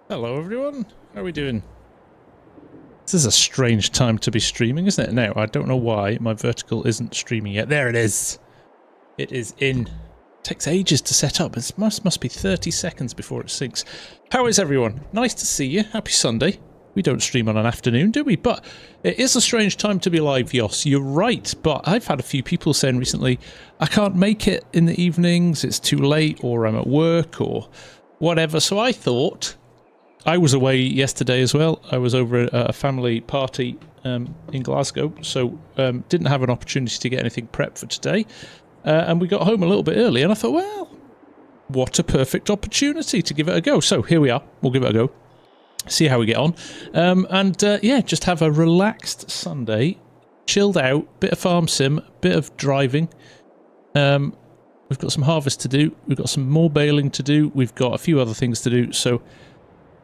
Hello everyone, how are we doing? This is a strange time to be streaming, isn't it? Now, I don't know why my vertical isn't streaming yet. There it is! It is in. It takes ages to set up. It must be 30 seconds before it syncs. How is everyone? Nice to see you. Happy Sunday. We don't stream on an afternoon, do we? But it is a strange time to be live, Yoss. You're right, but I've had a few people saying recently, I can't make it in the evenings, it's too late, or I'm at work, or whatever. So I thought... I was away yesterday as well. I was over at a family party in Glasgow, so didn't have an opportunity to get anything prepped for today. And we got home a little bit early, and I thought, well, what a perfect opportunity to give it a go. So here we are. We'll give it a go. See how we get on. Yeah, just have a relaxed Sunday, chilled out, bit of farm sim, bit of driving. We've got some harvest to do. We've got some more baling to do. We've got a few other things to do, so...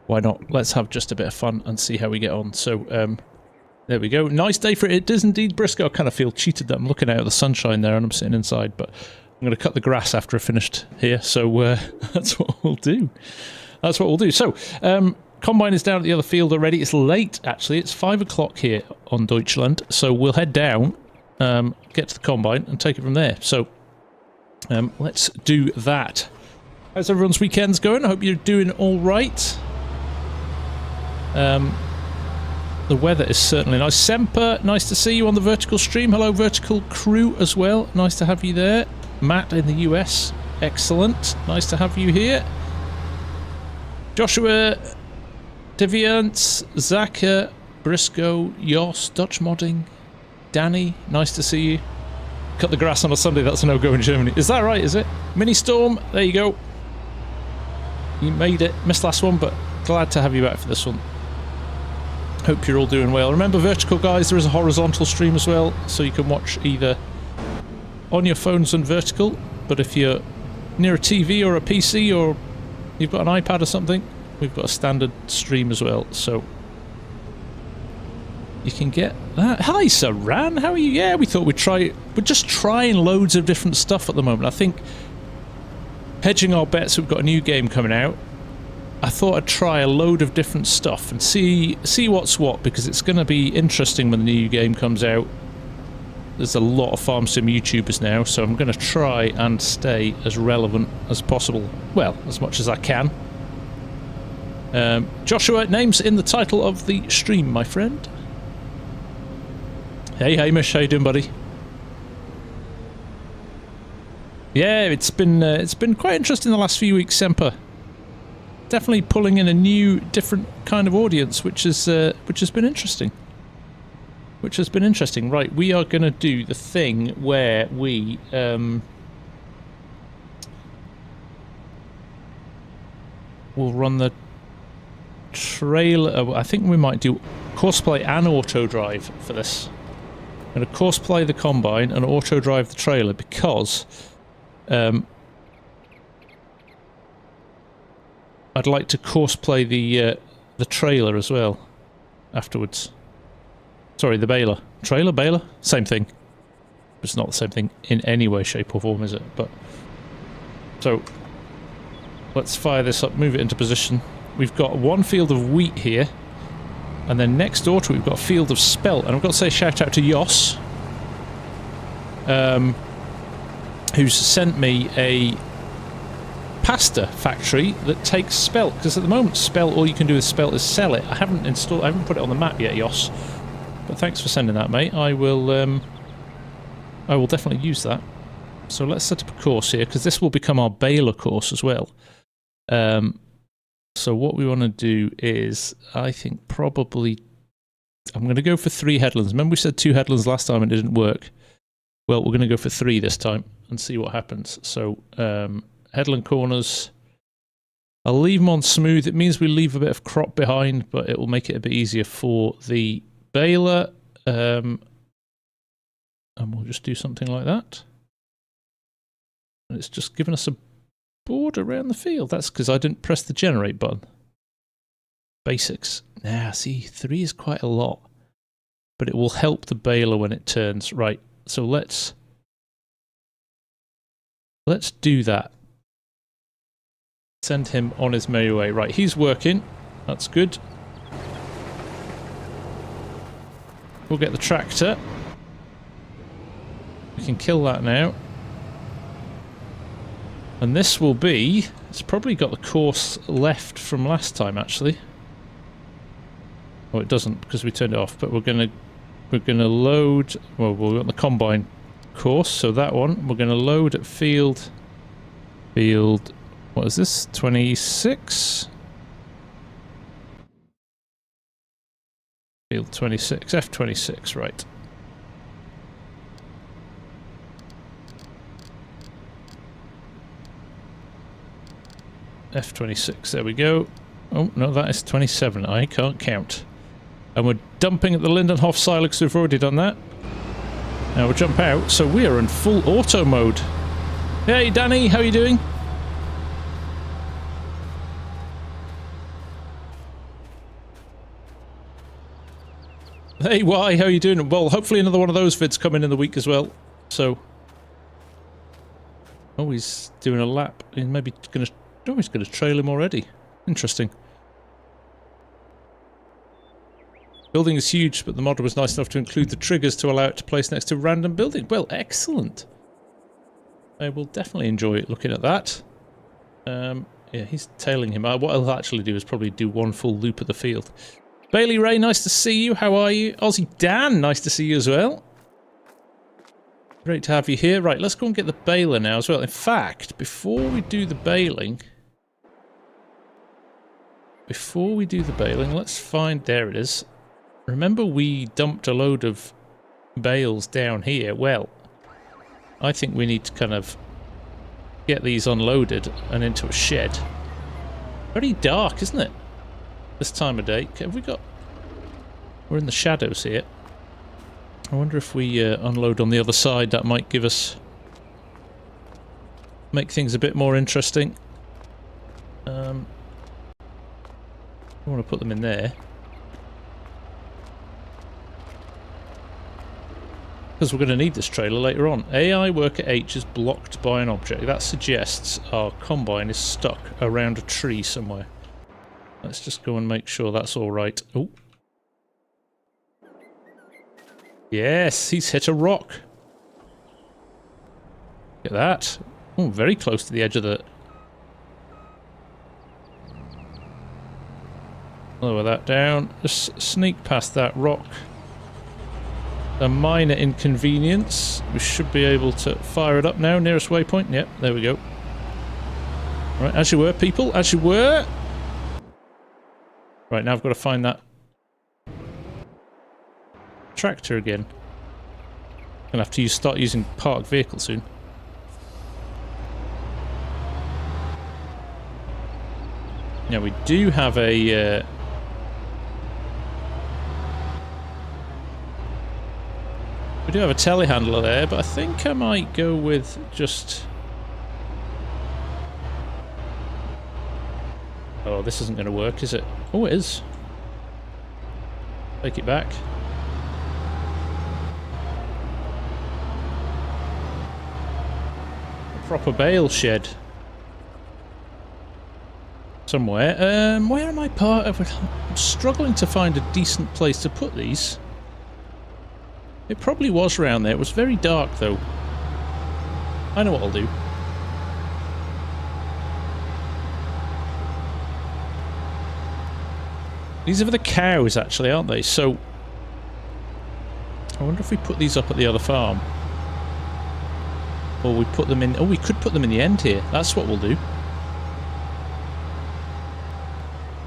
why not? Let's have just a bit of fun and see how we get on. So, there we go. Nice day for it. It is indeed brisk. I kind of feel cheated that I'm looking out at the sunshine there and I'm sitting inside, but I'm going to cut the grass after I've finished here. So, that's what we'll do. That's what we'll do. So, Combine is down at the other field already. It's late, actually. It's 5 o'clock here on Deutschland. So, we'll head down, get to the Combine and take it from there. So, let's do that. How's everyone's weekends going? I hope you're doing all right. The weather is certainly nice. Semper, nice to see you on the vertical stream. Hello, vertical crew as well. Nice to have you there. Matt in the US, excellent. Nice to have you here. Joshua, Deviant, Zaka, Briscoe, Yoss, Dutch Modding, Danny, nice to see you. Cut the grass on a Sunday, that's a no-go in Germany. Is that right, is it? Mini Storm, there you go. You made it. Missed last one, but glad to have you back for this one. Hope you're all doing well. Remember, vertical guys, there is a horizontal stream as well, so you can watch either on your phones and vertical, but if you're near a TV or a PC or you've got an iPad or something, we've got a standard stream as well, so you can get that. Hi, Saran, how are you? Yeah, we thought we're just trying loads of different stuff at the moment. I think hedging our bets, we've got a new game coming out. I thought I'd try a load of different stuff and see what's what, because it's going to be interesting when the new game comes out. There's a lot of FarmSim YouTubers now, so I'm going to try and stay as relevant as possible. Well, as much as I can. Joshua, name's in the title of the stream, my friend. Hey Hamish, how you doing, buddy? Yeah, it's been quite interesting the last few weeks, Semper. Definitely pulling in a new, different kind of audience, which has been interesting. Which has been interesting. Right, we are going to do the thing where we will run the trailer. I think we might do courseplay and auto drive for this. I'm going to courseplay the Combine and auto drive the trailer because I'd like to courseplay the trailer as well afterwards. Sorry, the baler. Trailer, baler? Same thing. It's not the same thing in any way, shape or form, is it? But so, let's fire this up, move it into position. We've got one field of wheat here, and then next door to it we've got a field of spelt. And I've got to say shout out to Yoss, who's sent me a pasta factory that takes spelt, because at the moment spelt, all you can do with spelt is sell it. I haven't put it on the map yet, Yoss, but thanks for sending that, mate. I will definitely use that. So let's set up a course here, because this will become our baler course as well. So what we want to do is, I think probably I'm going to go for 3 headlands. Remember we said 2 headlands last time and it didn't work? Well, we're going to go for 3 this time and see what happens. So headland corners, I'll leave them on smooth. It means we leave a bit of crop behind, but it will make it a bit easier for the baler. And we'll just do something like that. And it's just given us a board around the field. That's because I didn't press the generate button. Basics. Nah, see, 3 is quite a lot. But it will help the baler when it turns. Right, so let's do that. Send him on his merry way. Right, he's working. That's good. We'll get the tractor. We can kill that now. And this will be... It's probably got the course left from last time, actually. Oh, it doesn't, because we turned it off. But we're gonna load... Well, we've got the combine course, so that one. We're gonna load at field... What is this? 26? Field 26. F26, right. F26, there we go. Oh, no, that is 27. I can't count. And we're dumping at the Lindenhof Silex. We've already done that. Now we'll jump out. So we are in full auto mode. Hey, Danny, how are you doing? Hey, why? How are you doing? Well, hopefully another one of those vids coming in the week as well. So... Oh, he's doing a lap. He's maybe going to... Oh, he's going to trail him already. Interesting. Building is huge, but the model was nice enough to include the triggers to allow it to place next to a random building. Well, excellent. I will definitely enjoy looking at that. Yeah, he's tailing him. What I'll actually do is probably do one full loop of the field. Bailey Ray, nice to see you. How are you? Aussie Dan, nice to see you as well. Great to have you here. Right, let's go and get the baler now as well. In fact, before we do the baling... let's find... There it is. Remember we dumped a load of bales down here? Well, I think we need to kind of get these unloaded and into a shed. Very dark, isn't it? This time of day. Have we got... We're in the shadows here. I wonder if we unload on the other side, that might give us... make things a bit more interesting. I want to put them in there. Because we're going to need this trailer later on. AI worker H is blocked by an object. That suggests our combine is stuck around a tree somewhere. Let's just go and make sure that's all right. Oh. Yes, he's hit a rock. Look at that. Oh, very close to the edge of the... Lower that down. Just sneak past that rock. A minor inconvenience. We should be able to fire it up now. Nearest waypoint. Yep, there we go. Right, as you were, people. As you were. Right, now I've got to find that tractor again. Gonna have to start using parked vehicle soon. Now we do have a... we do have a telehandler there, but I think I might go with just... Oh, this isn't going to work, is it? Oh, it is. Take it back. A proper bale shed. Somewhere. Where am I part of? I'm struggling to find a decent place to put these. It probably was around there. It was very dark, though. I know what I'll do. These are for the cows, actually, aren't they? So, I wonder if we put these up at the other farm. Or we put them in... Oh, we could put them in the end here. That's what we'll do.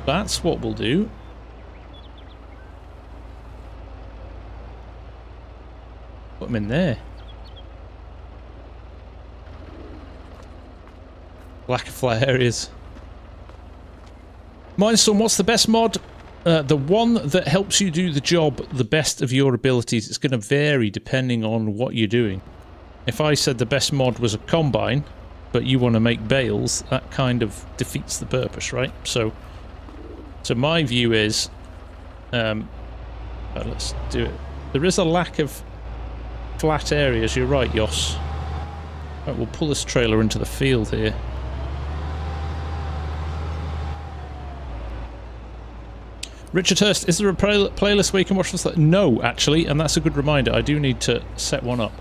That's what we'll do. Put them in there. Black flare areas. Mindstorm, what's the best mod? The one that helps you do the job the best of your abilities. It's going to vary depending on what you're doing. If I said the best mod was a combine, but you want to make bales, that kind of defeats the purpose, right? So my view is, let's do it. There is a lack of flat areas. You're right, Yoss. Right, we'll pull this trailer into the field here. Richard Hurst, is there a playlist where you can watch this? No, actually, and that's a good reminder. I do need to set one up.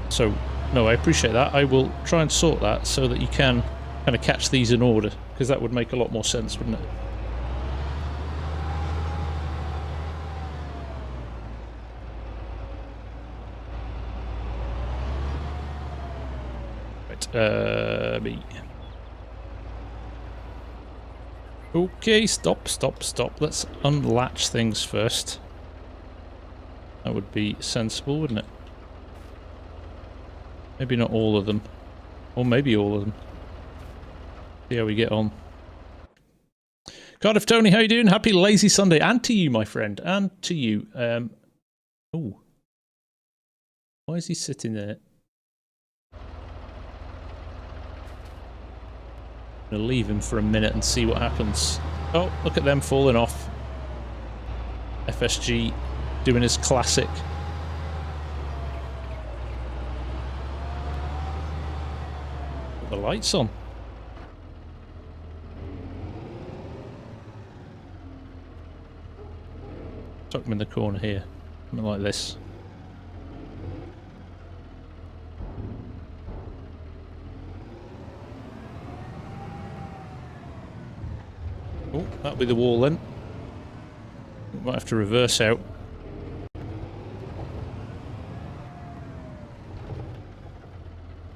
So, no, I appreciate that. I will try and sort that so that you can kind of catch these in order, because that would make a lot more sense, wouldn't it? Right, me. Okay, stop. Let's unlatch things first. That would be sensible, wouldn't it? Maybe not all of them. Or maybe all of them. See how we get on. Cardiff Tony, how you doing? Happy lazy Sunday. And to you, my friend. And to you. Oh. Why is he sitting there? I'm gonna leave him for a minute and see what happens. Oh, look at them falling off. FSG doing his classic. Put the lights on. Tuck him in the corner here. Something like this. Oh, that'll be the wall then. Might have to reverse out.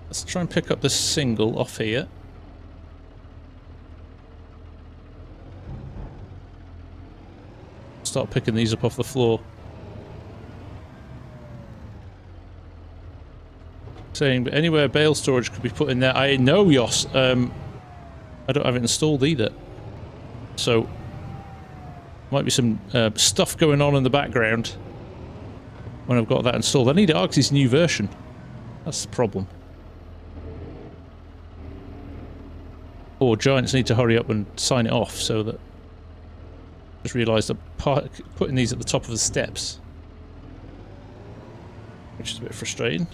Let's try and pick up this single off here. Start picking these up off the floor. Saying, but anywhere bale storage could be put in there. I know, Yos. I don't have it installed either. So, might be some stuff going on in the background when I've got that installed. I need Arx's new version. That's the problem. Or Giants need to hurry up and sign it off so that... Just realised I'm putting these at the top of the steps. Which is a bit frustrating.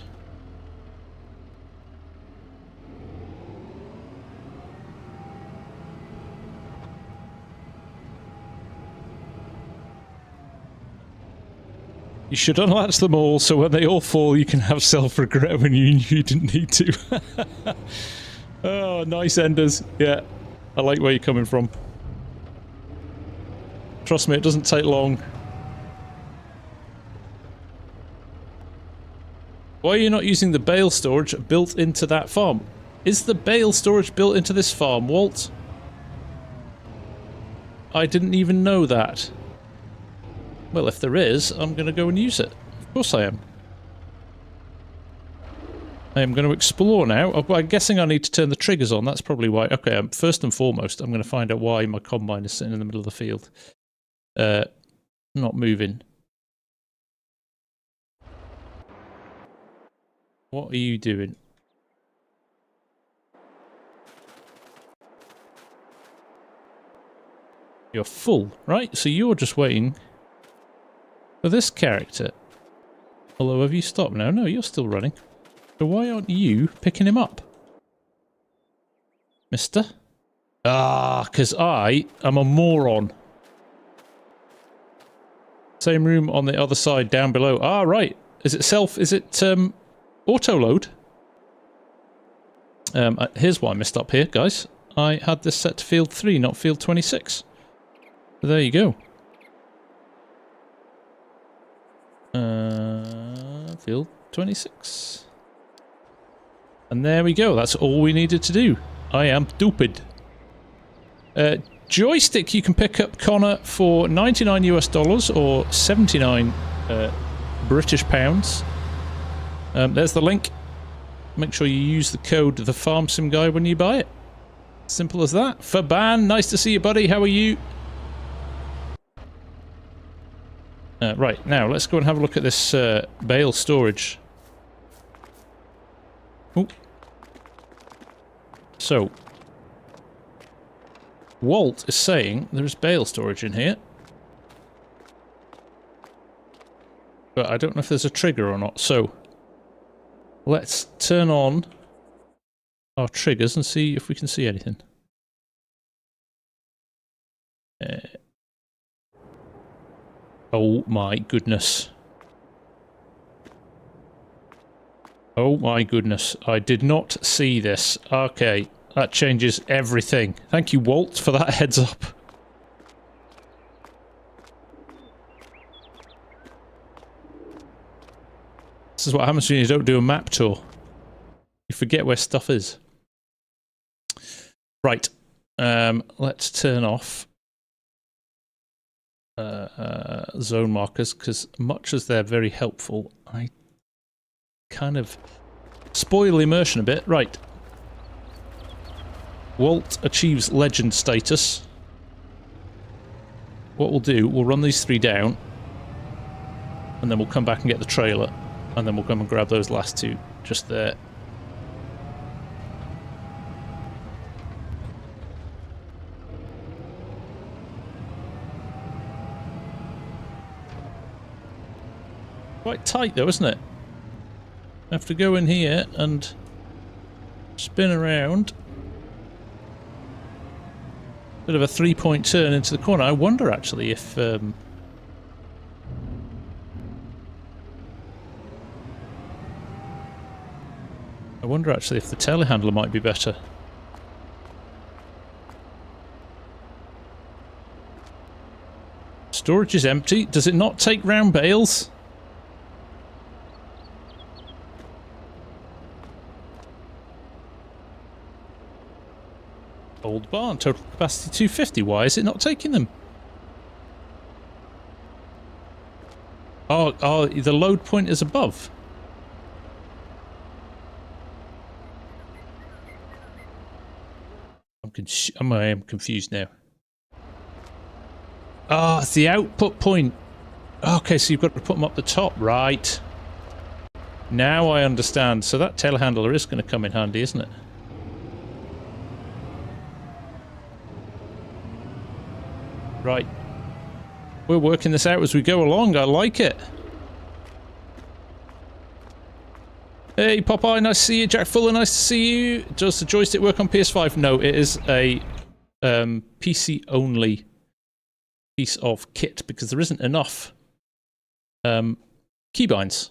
You should unlatch them all so when they all fall you can have self-regret when you knew you didn't need to. Oh, nice enders. Yeah, I like where you're coming from. Trust me, it doesn't take long. Why are you not using the bale storage built into that farm? Is the bale storage built into this farm, Walt? I didn't even know that. Well, if there is, I'm going to go and use it. Of course I am. I am going to explore now. I'm guessing I need to turn the triggers on. That's probably why. Okay, first and foremost, I'm going to find out why my combine is sitting in the middle of the field. Not moving. What are you doing? You're full, right? So you're just waiting... for this character. Although, have you stopped now? No, you're still running. So why aren't you picking him up? Mister? Ah, because I am a moron. Same room on the other side, down below. Ah, right. Is it auto-load? Here's why I messed up here, guys. I had this set to field 3, not field 26. So there you go. Field 26. And there we go. That's all we needed to do. I am stupid. Joystick you can pick up, Connor, for $99 US or 79 British pounds. There's the link. Make sure you use the code THEFARMSIMGUY when you buy it. Simple as that. Faban, nice to see you, buddy. How are you? Right, now let's go and have a look at this bale storage. Ooh. So, Walt is saying there's bale storage in here. But I don't know if there's a trigger or not, so let's turn on our triggers and see if we can see anything. Oh my goodness. Oh my goodness. I did not see this. Okay, that changes everything. Thank you, Walt, for that heads up. This is what happens when you don't do a map tour. You forget where stuff is. Right. Let's turn off zone markers, because much as they're very helpful, I kind of spoil immersion a bit. Right. Walt achieves legend status. What we'll do, we'll run these 3 down, and then we'll come back and get the trailer, and then we'll come and grab those last 2 just there. Quite tight though, isn't it? I have to go in here and spin around. Bit of a 3-point turn into the corner. I wonder actually if I wonder actually if the telehandler might be better. Storage is empty. Does it not take round bales? Old barn, total capacity 250. Why is it not taking them? Oh, the load point is above. I am confused now. Ah, it's the output point. Okay, so you've got to put them up the top, right? Now I understand. So that telehandler is going to come in handy, isn't it? Right. We're working this out as we go along. I like it. Hey, Popeye, nice to see you. Jack Fuller, nice to see you. Does the joystick work on PS5? No, it is a PC-only piece of kit because there isn't enough keybinds.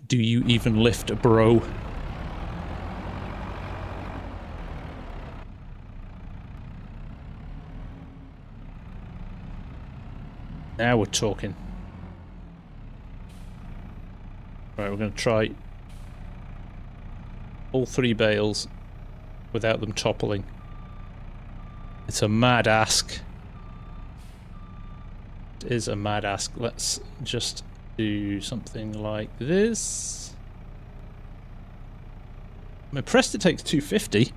Do you even lift, bro? Now we're talking. Right, we're going to try all 3 bales without them toppling. It's a mad ask. It is a mad ask. Let's just do something like this. I'm impressed it takes 250.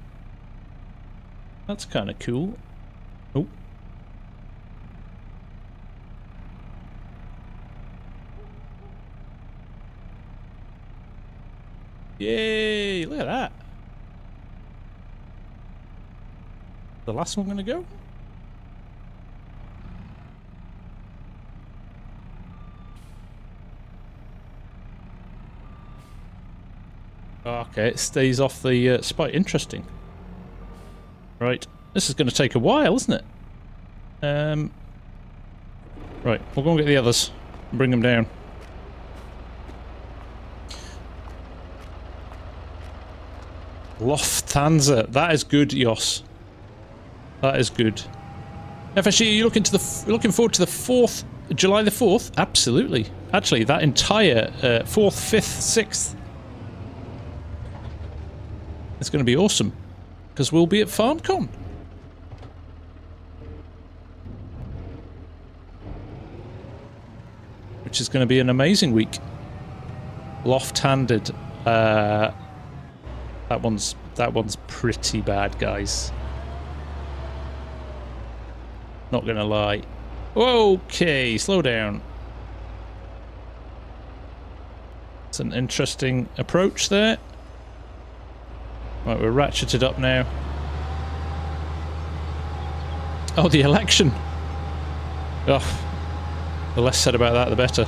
That's kind of cool. Oh. Yay! Look at that. The last one gonna go? Okay, it stays off the spike. Interesting. Right, this is going to take a while, isn't it? Right, we'll go and get the others and bring them down. Lufthansa, that is good, Jos. That is good. FSG, are you looking forward to the 4th, July the 4th? Absolutely. Actually, that entire 4th, 5th, 6th. It's going to be awesome, because we'll be at FarmCon. Which is going to be an amazing week. Loft-handed. That one's pretty bad, guys. Not going to lie. Okay, slow down. It's an interesting approach there. Right, we're ratcheted up now. Oh, the election! Oh, the less said about that, the better.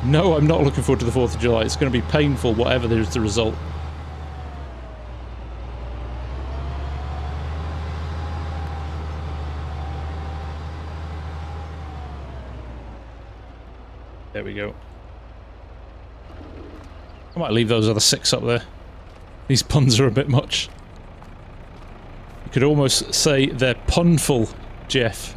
No, I'm not looking forward to the 4th of July. It's going to be painful, whatever is the result. There we go. I might leave those other 6 up there. These puns are a bit much. You could almost say they're punful, Jeff.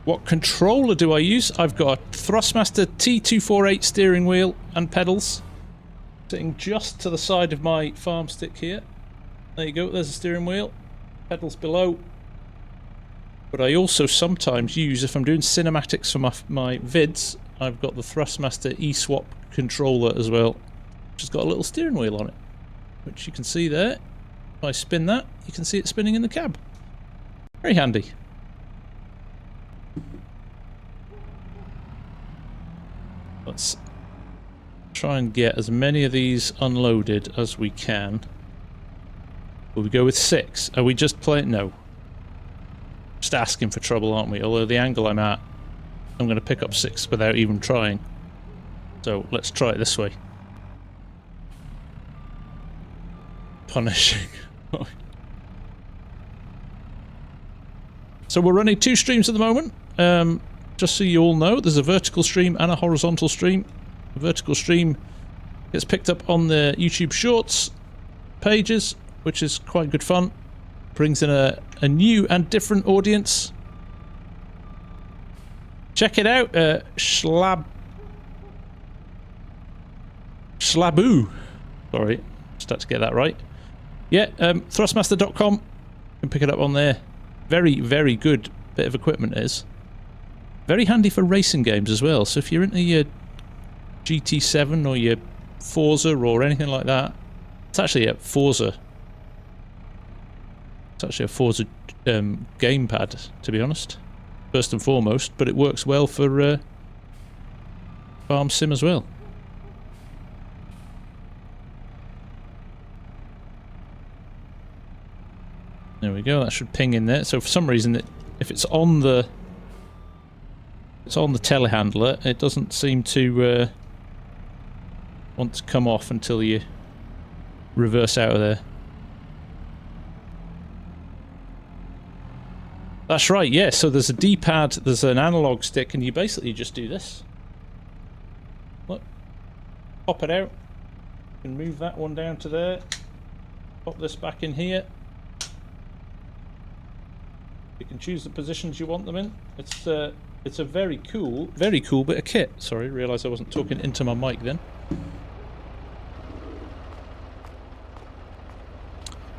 What controller do I use? I've got a Thrustmaster T248 steering wheel and pedals sitting just to the side of my farm stick here. There you go, there's a steering wheel. Pedals below. But I also sometimes use, if I'm doing cinematics for my vids, I've got the Thrustmaster eSwap controller as well, which has got a little steering wheel on it, which you can see there. If I spin that, you can see it spinning in the cab. Very handy. Let's try and get as many of these unloaded as we can. Will we go with 6? Are we just playing? No. Just asking for trouble, aren't we? Although the angle I'm at, I'm going to pick up 6 without even trying. So let's try it this way. Punishing. So we're running 2 streams at the moment. Just so you all know, there's a vertical stream and a horizontal stream. The vertical stream gets picked up on the YouTube Shorts pages, which is quite good fun. Brings in a new and different audience. Check it out, Schlaboo. Sorry, just had to get that right. Yeah, Thrustmaster.com. You can pick it up on there. Very, very good bit of equipment it is. Very handy for racing games as well. So if you're into your GT7 or your Forza or anything like that, it's actually a Forza. It's actually a Forza gamepad, to be honest. First and foremost, but it works well for FarmSim as well. There we go. That should ping in there. So for some reason, if it's on the telehandler, it doesn't seem to want to come off until you reverse out of there. That's right, yeah, so there's a D-pad, there's an analog stick, and you basically just do this. Look. Pop it out. You can move that one down to there. Pop this back in here. You can choose the positions you want them in. It's a very cool bit of kit. Sorry, realised I wasn't talking into my mic then.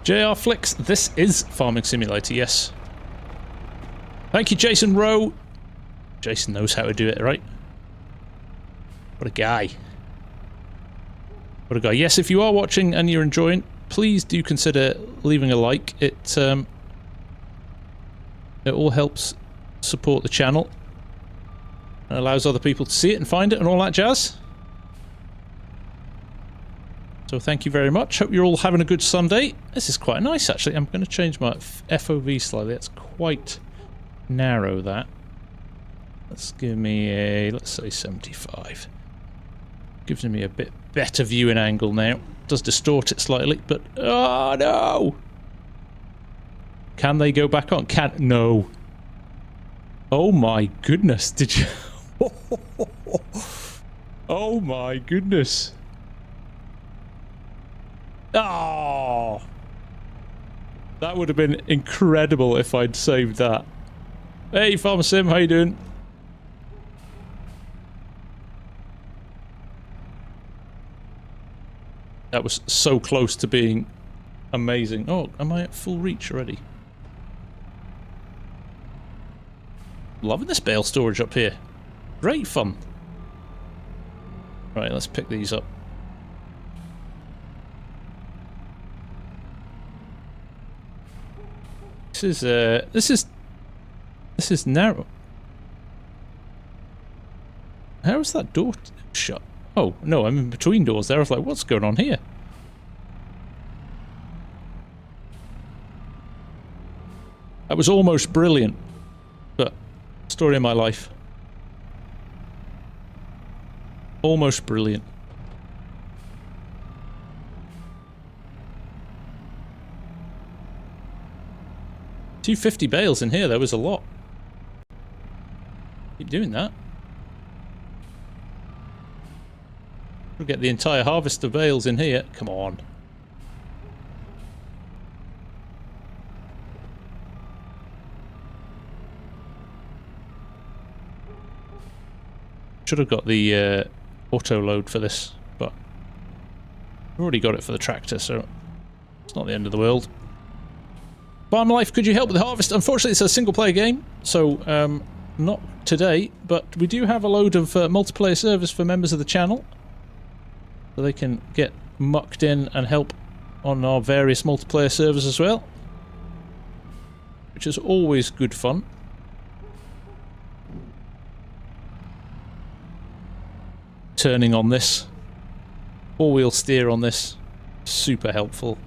JR Flicks, this is Farming Simulator, yes. Thank you, Jason Rowe. Jason knows how to do it, right? What a guy. What a guy. Yes, if you are watching and you're enjoying, please do consider leaving a like. It all helps support the channel and allows other people to see it and find it and all that jazz. So thank you very much. Hope you're all having a good Sunday. This is quite nice, actually. I'm going to change my FOV slightly. That's quite narrow, that. Let's give me a, let's say 75. Gives me a bit better viewing angle now. Does distort it slightly, but oh no! Can they go back on? No. Oh my goodness, did you? Oh my goodness. Oh! That would have been incredible if I'd saved that. Hey, FarmSim, how you doing? That was so close to being amazing. Oh, am I at full reach already? Loving this bale storage up here. Great fun. Right, let's pick these up. This is narrow. How is that door shut? Oh, no, I'm in between doors there. I was like, what's going on here? That was almost brilliant. But, story of my life. Almost brilliant. $250 bales in here, there was a lot. Keep doing that. We'll get the entire harvest of bales in here. Come on. Should have got the auto load for this, but I've already got it for the tractor, so it's not the end of the world. Farm Life, could you help with the harvest? Unfortunately, it's a single-player game, so not today, but we do have a load of multiplayer servers for members of the channel, so they can get mucked in and help on our various multiplayer servers as well, which is always good fun. Turning on this, four-wheel steer on this, super helpful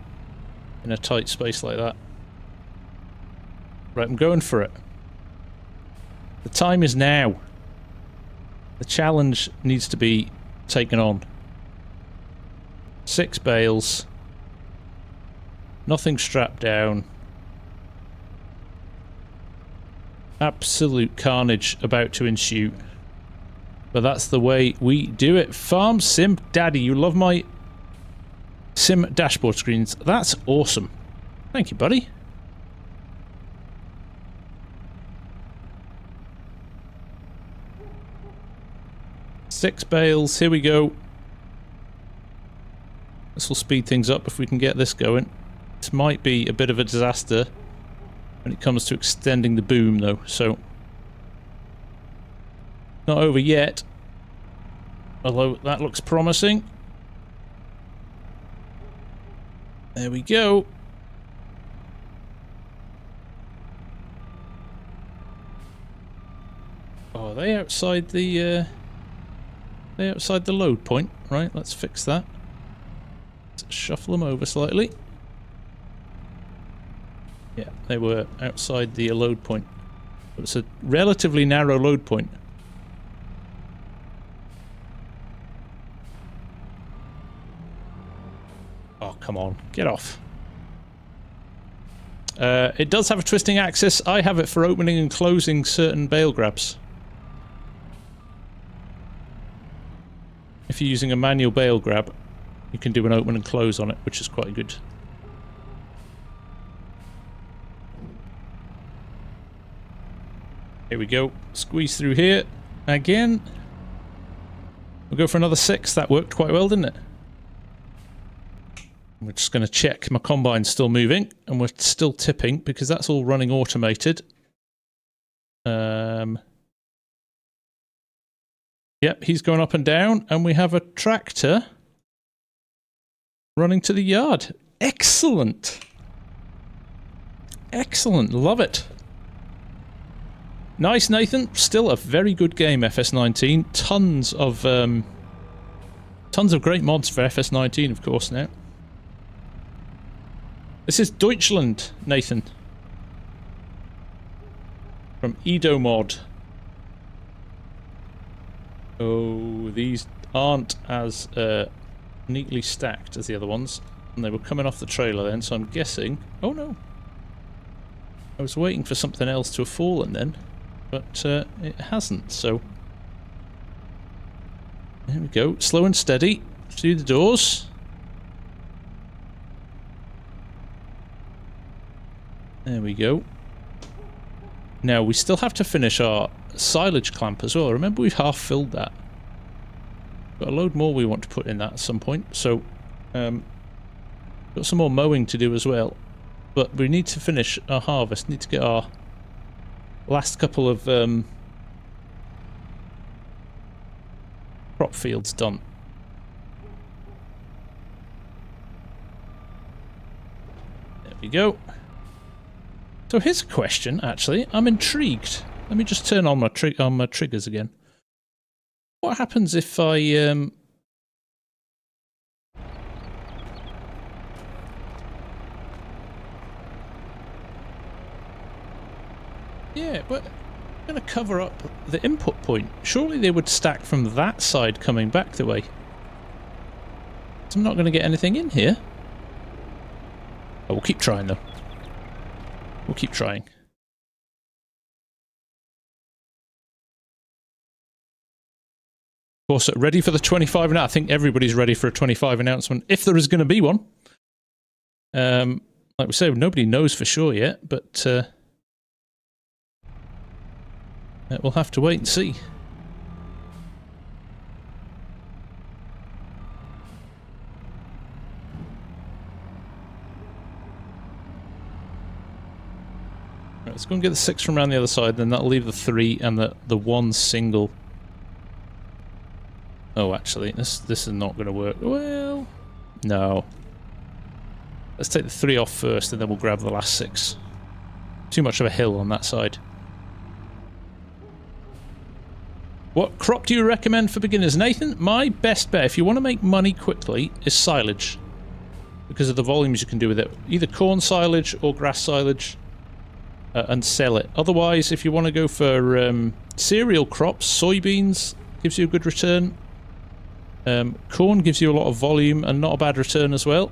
in a tight space like that. Right, I'm going for it. The time is now. The challenge needs to be taken on. 6 bales. Nothing strapped down. Absolute carnage about to ensue. But that's the way we do it. Farm Sim Daddy, you love my sim dashboard screens. That's awesome. Thank you, buddy. Six bales, here we go. This will speed things up if we can get this going. This might be a bit of a disaster when it comes to extending the boom though, so not over yet, although that looks promising. There we go. Oh, are they outside the load point? Right, let's fix that. Let's shuffle them over slightly. Yeah, they were outside the load point. But it's a relatively narrow load point. Oh, come on. Get off. It does have a twisting axis. I have it for opening and closing certain bale grabs. If you're using a manual bale grab, you can do an open and close on it, which is quite good. Here we go. Squeeze through here. Again. We'll go for another 6. That worked quite well, didn't it? We're just going to check my combine's still moving, and we're still tipping, because that's all running automated. Yep, he's going up and down, and we have a tractor running to the yard. Excellent! Excellent, love it. Nice, Nathan. Still a very good game, FS19. Tons of great mods for FS19, of course, now. This is Deutschland, Nathan. From Edomod. Oh, these aren't as neatly stacked as the other ones. And they were coming off the trailer then, so I'm guessing... Oh no! I was waiting for something else to have fallen then. But it hasn't, so... There we go. Slow and steady. Through the doors. There we go. Now, we still have to finish our silage clamp as well. Remember, we've half filled that. Got a load more we want to put in that at some point, so... got some more mowing to do as well. But we need to finish our harvest. Need to get our last couple of crop fields done. There we go. So here's a question, actually. I'm intrigued. Let me just turn on my triggers again. What happens if I... Yeah, but I'm going to cover up the input point. Surely they would stack from that side coming back the way. So I'm not going to get anything in here. Oh, we'll keep trying, though. We'll keep trying. course, ready for the 25 now. I think everybody's ready for a 25 announcement, if there is going to be one. Like we say, nobody knows for sure yet, but we'll have to wait and see. Right, let's go and get the 6 from around the other side, then that'll leave the 3 and the 1 single. Oh, actually, this is not going to work. Well, no. Let's take the 3 off first, and then we'll grab the last 6. Too much of a hill on that side. What crop do you recommend for beginners, Nathan? My best bet, if you want to make money quickly, is silage. Because of the volumes you can do with it. Either corn silage or grass silage. And sell it. Otherwise, if you want to go for cereal crops, soybeans gives you a good return. Corn gives you a lot of volume and not a bad return as well.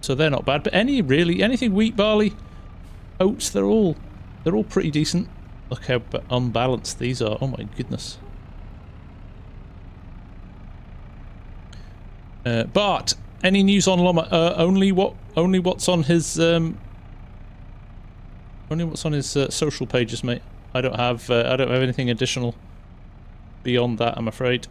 So they're not bad. But anything wheat, barley, oats, they're all pretty decent. Look how unbalanced these are. Oh my goodness. Bart, any news on Llama? Only what's on his social pages, mate. I don't have anything additional beyond that, I'm afraid.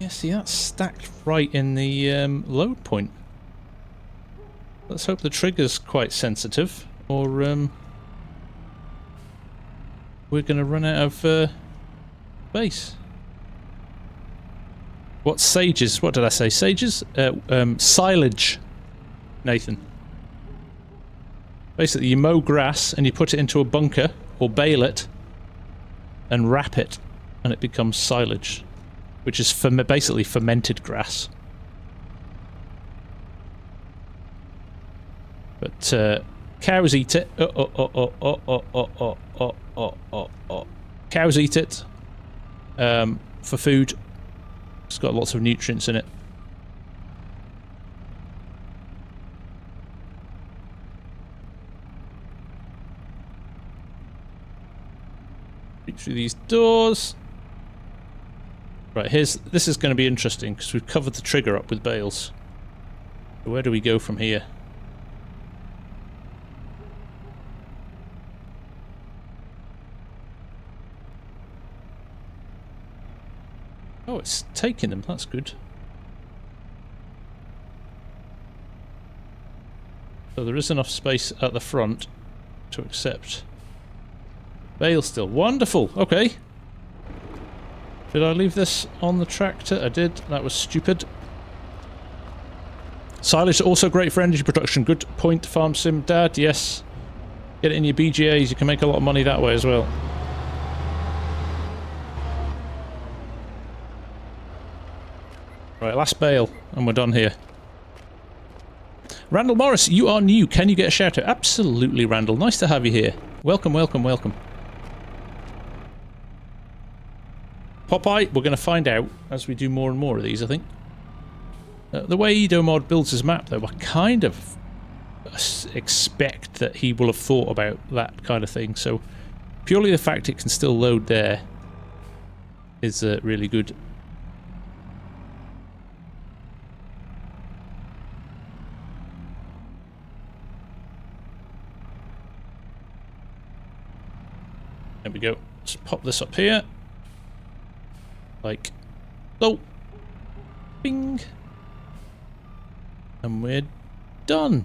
Yeah, see, that's stacked right in the load point. Let's hope the trigger's quite sensitive, or we're going to run out of base. What sages? What did I say? Sages? Silage, Nathan. Basically, you mow grass and you put it into a bunker, or bale it, and wrap it, and it becomes silage. Which is basically fermented grass. But cows eat it. Cows eat it for food. It's got lots of nutrients in it. Reach through these doors. Right, this is going to be interesting because we've covered the trigger up with bales. So where do we go from here? Oh, it's taking them. That's good. So there is enough space at the front to accept bale still. Wonderful. Okay. Did I leave this on the tractor? I did. That was stupid. Silage is also great for energy production. Good point, FarmSim Dad. Yes. Get it in your BGAs. You can make a lot of money that way as well. Right, last bale, and we're done here. Randall Morris, you are new. Can you get a shout out? Absolutely, Randall. Nice to have you here. Welcome, welcome, welcome. Popeye, we're going to find out as we do more and more of these, I think. The way Edomod builds his map, though, I kind of expect that he will have thought about that kind of thing. So, purely the fact it can still load there is really good. There we go. Let's pop this up here. Like, oh, bing, and we're done.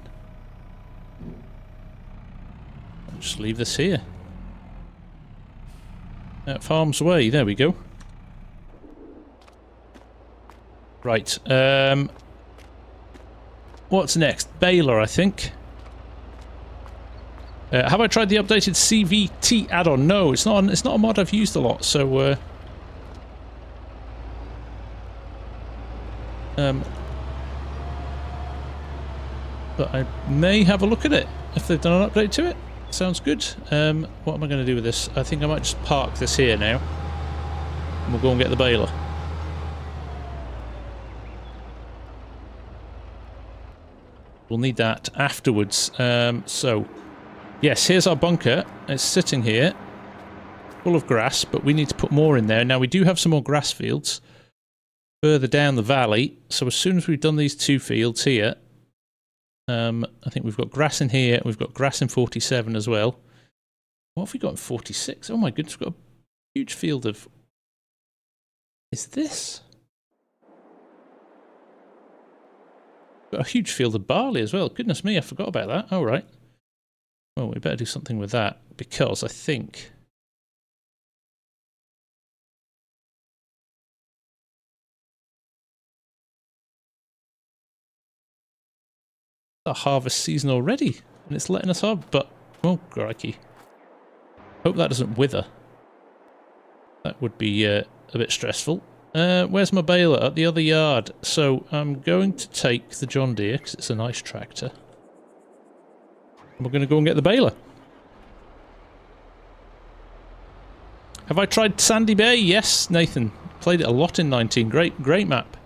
I'll just leave this here. At Farm's Way, there we go. Right, what's next? Baler, I think. Have I tried the updated CVT add-on? No, it's not a mod I've used a lot, so but I may have a look at it if they've done an update to it. Sounds good. What am I going to do with this? I think I might just park this here now, and we'll go and get the baler. We'll need that afterwards. So, yes, here's our bunker. It's sitting here, full of grass, but we need to put more in there. Now, we do have some more grass fields further down the valley. So as soon as we've done these 2 fields here, I think we've got grass in here. We've got grass in 47 as well. What have we got in 46? Oh my goodness, we've got a huge field of... Is this? Got a huge field of barley as well. Goodness me, I forgot about that. All right. Well, we better do something with that, because I think... the harvest season already, and it's letting us have, but... Oh, crikey. Hope that doesn't wither. That would be a bit stressful. Where's my baler? At the other yard. So I'm going to take the John Deere, because it's a nice tractor. And we're going to go and get the baler. Have I tried Sandy Bay? Yes, Nathan. Played it a lot in 19. Great map.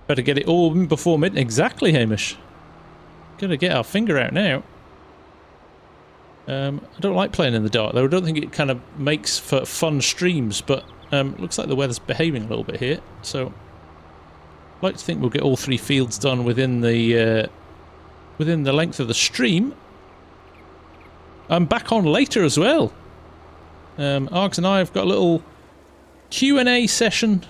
Better get it all in before midnight. Exactly, Hamish. Gotta get our finger out now. I don't like playing in the dark, though. I don't think it kind of makes for fun streams, but looks like the weather's behaving a little bit here. So, I'd like to think we'll get all 3 fields done within the length of the stream. I'm back on later as well. Args and I have got a little Q&A session.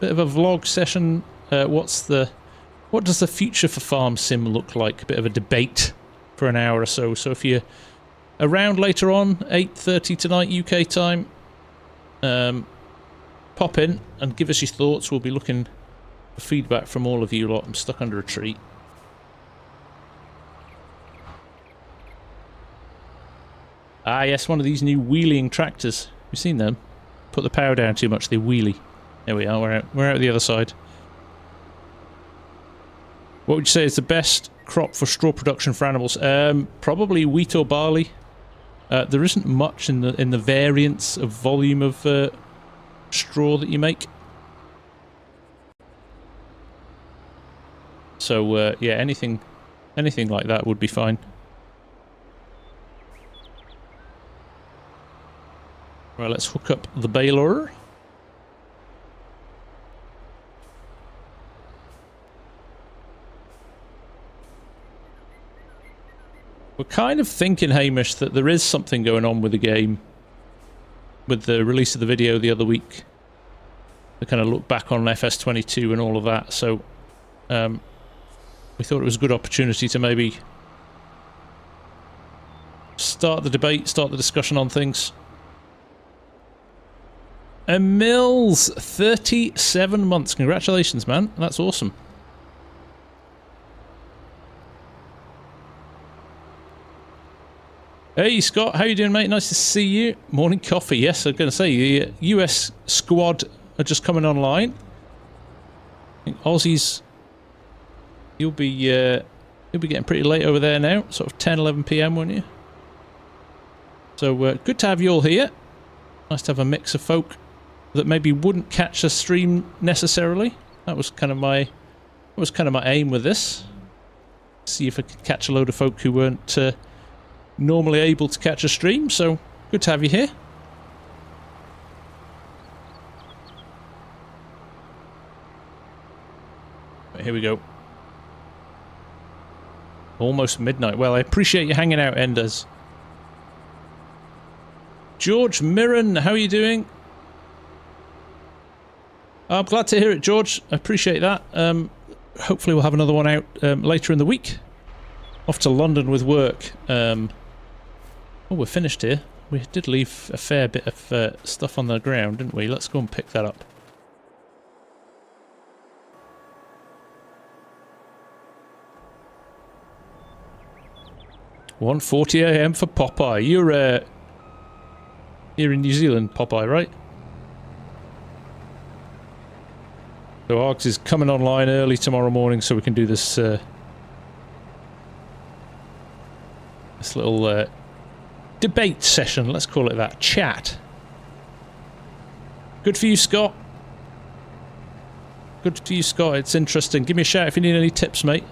Bit of a vlog session. What does the future for FarmSim look like? A bit of a debate for an hour or so. So if you're around later on, 8:30 tonight UK time, pop in and give us your thoughts. We'll be looking for feedback from all of you lot. I'm stuck under a tree. Ah yes, one of these new wheeling tractors. You've seen them? Put the power down too much, they wheelie. There we are, we're out the other side. What would you say is the best crop for straw production for animals? Probably wheat or barley. There isn't much in the variance of volume of straw that you make. So yeah, anything like that would be fine. Right, let's hook up the baler. We're kind of thinking, Hamish, that there is something going on with the game. With the release of the video the other week. To kind of look back on FS22 and all of that. So, we thought it was a good opportunity to maybe start the debate, start the discussion on things. And Mills, 37 months. Congratulations, man. That's awesome. Hey Scott, how you doing, mate? Nice to see you. Morning coffee. Yes, I was going to say the US squad are just coming online. I think Aussies, you'll be getting pretty late over there now, sort of 10, 11 p.m. won't you? So good to have you all here. Nice to have a mix of folk that maybe wouldn't catch a stream necessarily. That was kind of my aim with this. See if I could catch a load of folk who weren't normally able to catch a stream, so good to have you here. Right, here we go. Almost midnight. Well, I appreciate you hanging out, Enders. George Mirren, how are you doing? I'm glad to hear it, George. I appreciate that. Hopefully we'll have another one out later in the week. Off to London with work. Oh, we're finished here. We did leave a fair bit of stuff on the ground, didn't we? Let's go and pick that up. $1:40 a.m. for Popeye. You're in New Zealand, Popeye, right? So Args is coming online early tomorrow morning, so we can do this this little debate session, let's call it that. Chat. Good for you, Scott. Good for you, Scott. It's interesting. Give me a shout if you need any tips, mate.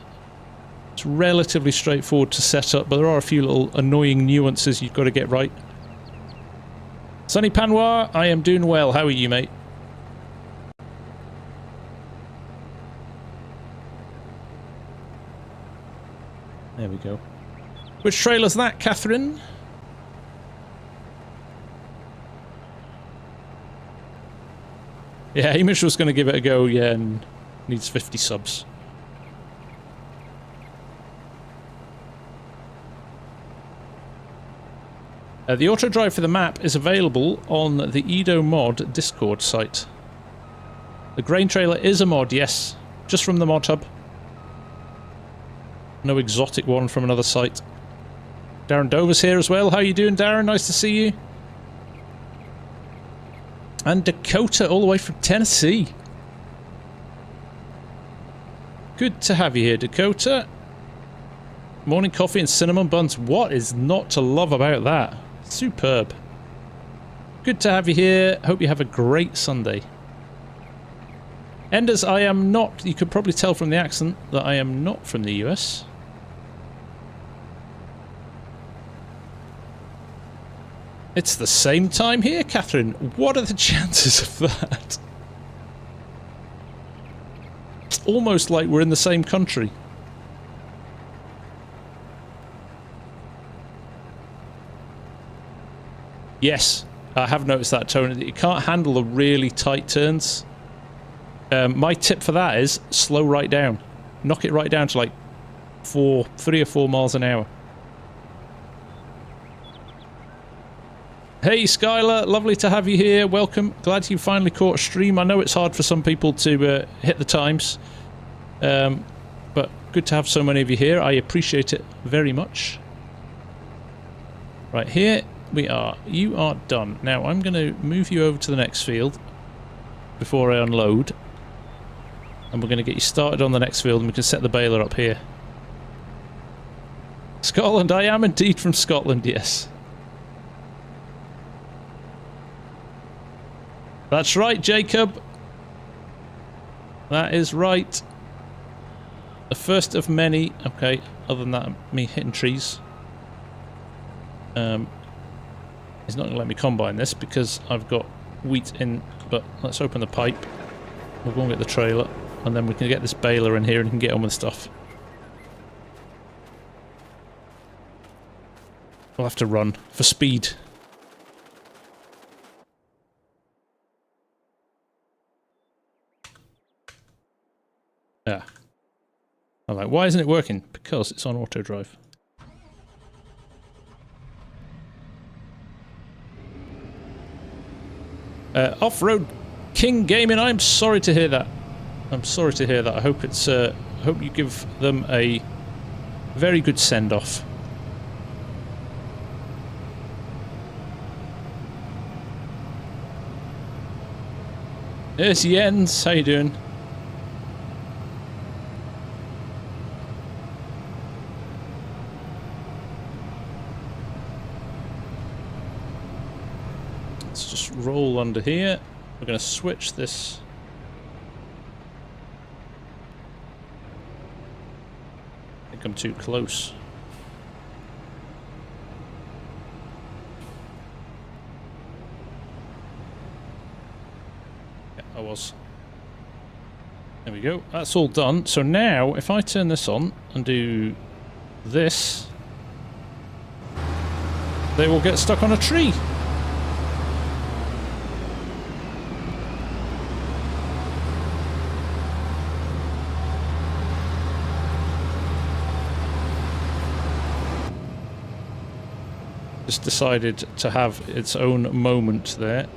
It's relatively straightforward to set up, but there are a few little annoying nuances you've got to get right. Sunny Panois, I am doing well. How are you, mate? There we go. Which trailer's that, Catherine? Yeah, Hamish was going to give it a go, yeah, and needs 50 subs. The auto drive for the map is available on the Edomod Discord site. The grain trailer is a mod, yes, just from the mod hub. No exotic one from another site. Darren Dover's here as well. How you doing, Darren? Nice to see you. And Dakota all the way from Tennessee. Good to have you here, Dakota. Morning coffee and cinnamon buns. What is not to love about that? Superb. Good to have you here. Hope you have a great Sunday. Enders, I am not, you could probably tell from the accent that I am not from the US. It's the same time here, Catherine. What are the chances of that? It's almost like we're in the same country. Yes, I have noticed that, Tony. You can't handle the really tight turns. My tip for that is slow right down. Knock it right down to like 3 or 4 miles an hour. Hey Skylar, lovely to have you here. Welcome. Glad you finally caught a stream. I know it's hard for some people to hit the times. But good to have so many of you here. I appreciate it very much. Right, here we are. You are done. Now I'm going to move you over to the next field before I unload. And we're going to get you started on the next field and we can set the baler up here. Scotland, I am indeed from Scotland, yes. That's right, Jacob. That is right. The first of many. Okay, other than that, me hitting trees. He's not going to let me combine this because I've got wheat in, but let's open the pipe. We'll go and get the trailer, and then we can get this baler in here and he can get on with stuff. We'll have to run for speed. Yeah. I'm like, why isn't it working? Because it's on auto drive. Off-road King Gaming, I'm sorry to hear that. I'm sorry to hear that. I hope it's hope you give them a very good send-off. There's Jens, how you doing? Let's just roll under here. We're going to switch this. I think I'm too close. Yeah, I was. There we go. That's all done. So now, if I turn this on and do this, they will get stuck on a tree. Just decided to have its own moment there.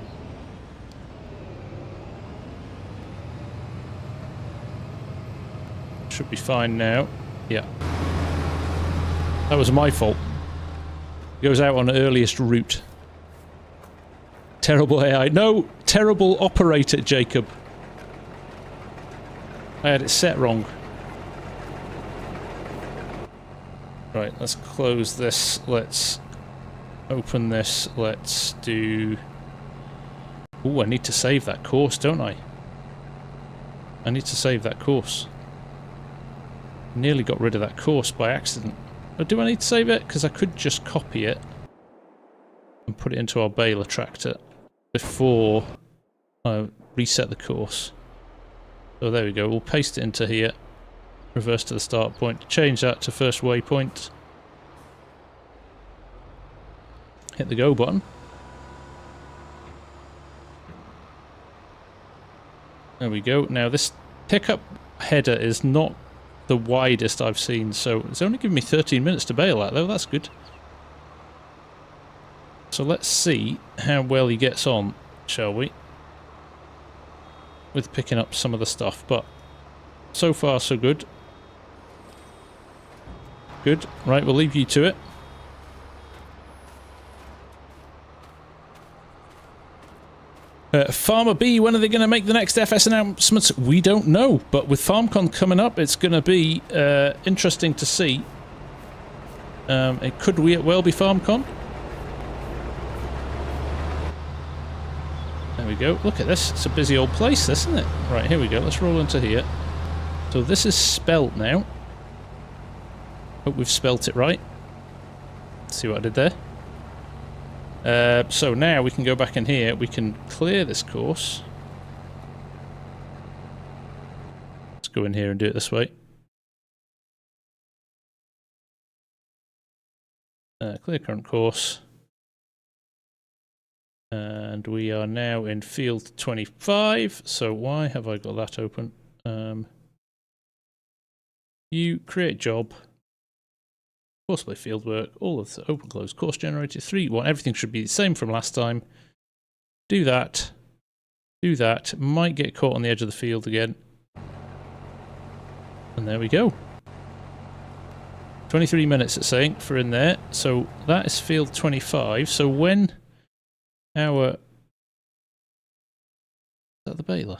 Should be fine now. Yeah. That was my fault. Goes out on the earliest route. Terrible AI. No! Terrible operator, Jacob. I had it set wrong. Right, let's close this. Let's open this. Let's do... Ooh, I need to save that course, don't I? I need to save that course. Nearly got rid of that course by accident. Or do I need to save it? Because I could just copy it and put it into our Bale attractor before I reset the course. So there we go. We'll paste it into here. Reverse to the start point. Change that to first waypoint. Hit the go button. There we go. Now this pickup header is not the widest I've seen, so it's only giving me 13 minutes to bale at though. That's good. So let's see how well he gets on, shall we? With picking up some of the stuff, but so far so good. Good. Right, we'll leave you to it. Farmer B, when are they going to make the next FS announcements? We don't know, but with FarmCon coming up, it's going to be interesting to see. It could well be FarmCon. There we go. Look at this. It's a busy old place, this, isn't it? Right, here we go. Let's roll into here. So this is spelt now. Hope we've spelt it right. See what I did there? So now we can go back in here. We can clear this course. Let's go in here and do it this way. Clear current course. And we are now in field 25. So why have I got that open? You create job. Course by field work, all of the open close course generated, 3, 1, everything should be the same from last time. Do that, might get caught on the edge of the field again. And there we go. 23 minutes it's saying for in there, so that is field 25, so when our... Is that the baler?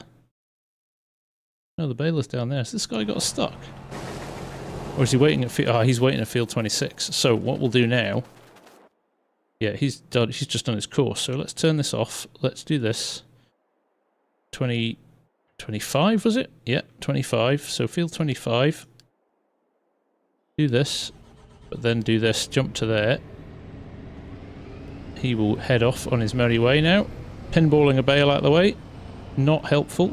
No, the baler's down there, so this guy got stuck. Or is he waiting at field... Oh, he's waiting at field 26. So what we'll do now... Yeah, he's just done his course. So let's turn this off. Let's do this. 25 was it? Yeah, 25. So field 25. Do this. But then do this. Jump to there. He will head off on his merry way now. Pinballing a bale out of the way. Not helpful.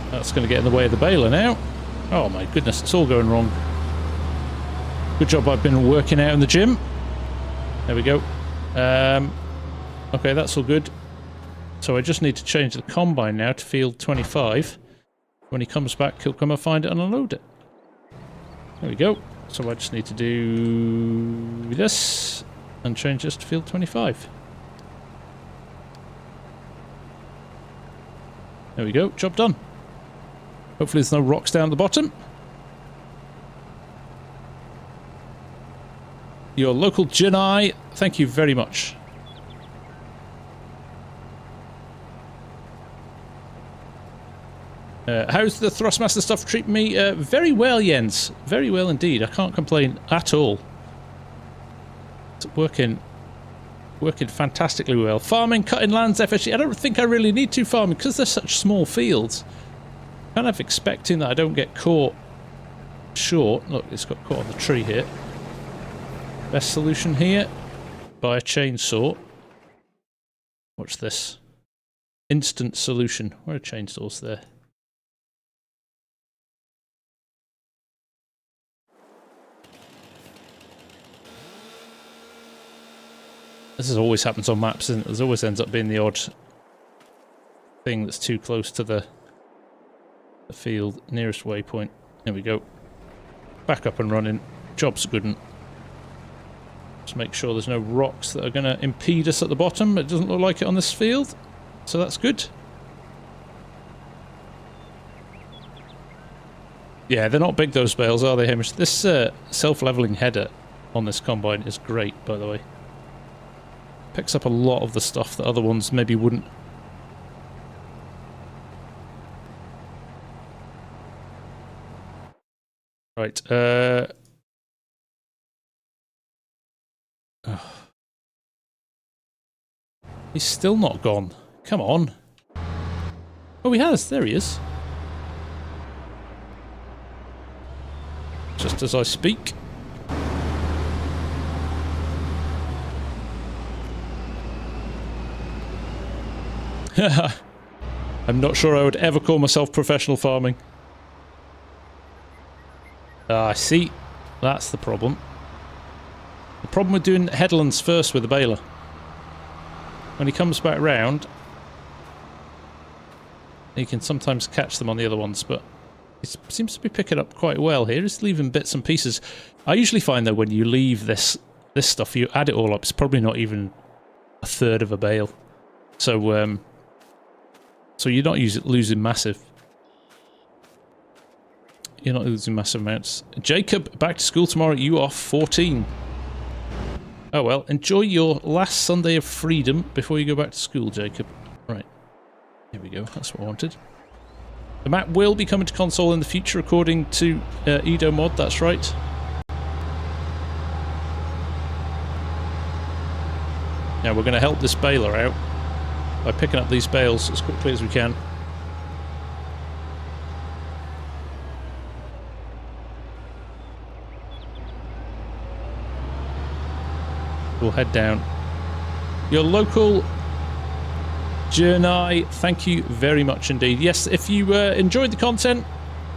That's going to get in the way of the baler now. Oh my goodness, it's all going wrong. Good job I've been working out in the gym. There we go. Okay, that's all good. So I just need to change the combine now to field 25. When he comes back, he'll come and find it and unload it. There we go. So I just need to do this and change this to field 25. There we go, job done. Hopefully there's no rocks down the bottom. Your local Janai, thank you very much. How's the Thrustmaster stuff treating me? Very well, Jens. Very well indeed. I can't complain at all. It's working fantastically well. Farming, cutting lands, FSG. I don't think I really need to farming because they're such small fields. Kind of expecting that I don't get caught short. Look, it's got caught on the tree here. Best solution here, buy a chainsaw. Watch this. Instant solution. Where are chainsaws there? This always happens on maps, isn't it? There always ends up being the odd thing that's too close to the field, nearest waypoint. There we go. Back up and running. Job's a good one. Just make sure there's no rocks that are going to impede us at the bottom. It doesn't look like it on this field, so that's good. Yeah, they're not big, those bales, are they, Hamish? This self-leveling header on this combine is great, by the way. Picks up a lot of the stuff that other ones maybe wouldn't. Right, He's still not gone. Come on. Oh, he has. There he is. Just as I speak. I'm not sure I would ever call myself professional farming. Ah, see, that's the problem. The problem with doing headlands first with the baler. When he comes back round, he can sometimes catch them on the other ones, but he seems to be picking up quite well here. He's leaving bits and pieces. I usually find that when you leave this stuff, you add it all up, it's probably not even a third of a bale. So, so you're not losing massive. You're not losing massive amounts. Jacob, back to school tomorrow. You are 14. Oh well, enjoy your last Sunday of freedom before you go back to school, Jacob. Right. Here we go. That's what I wanted. The map will be coming to console in the future, according to Edomod. That's right. Now we're going to help this baler out by picking up these bales as quickly as we can. We'll head down. Your local journey, thank you very much indeed. Yes, if you enjoyed the content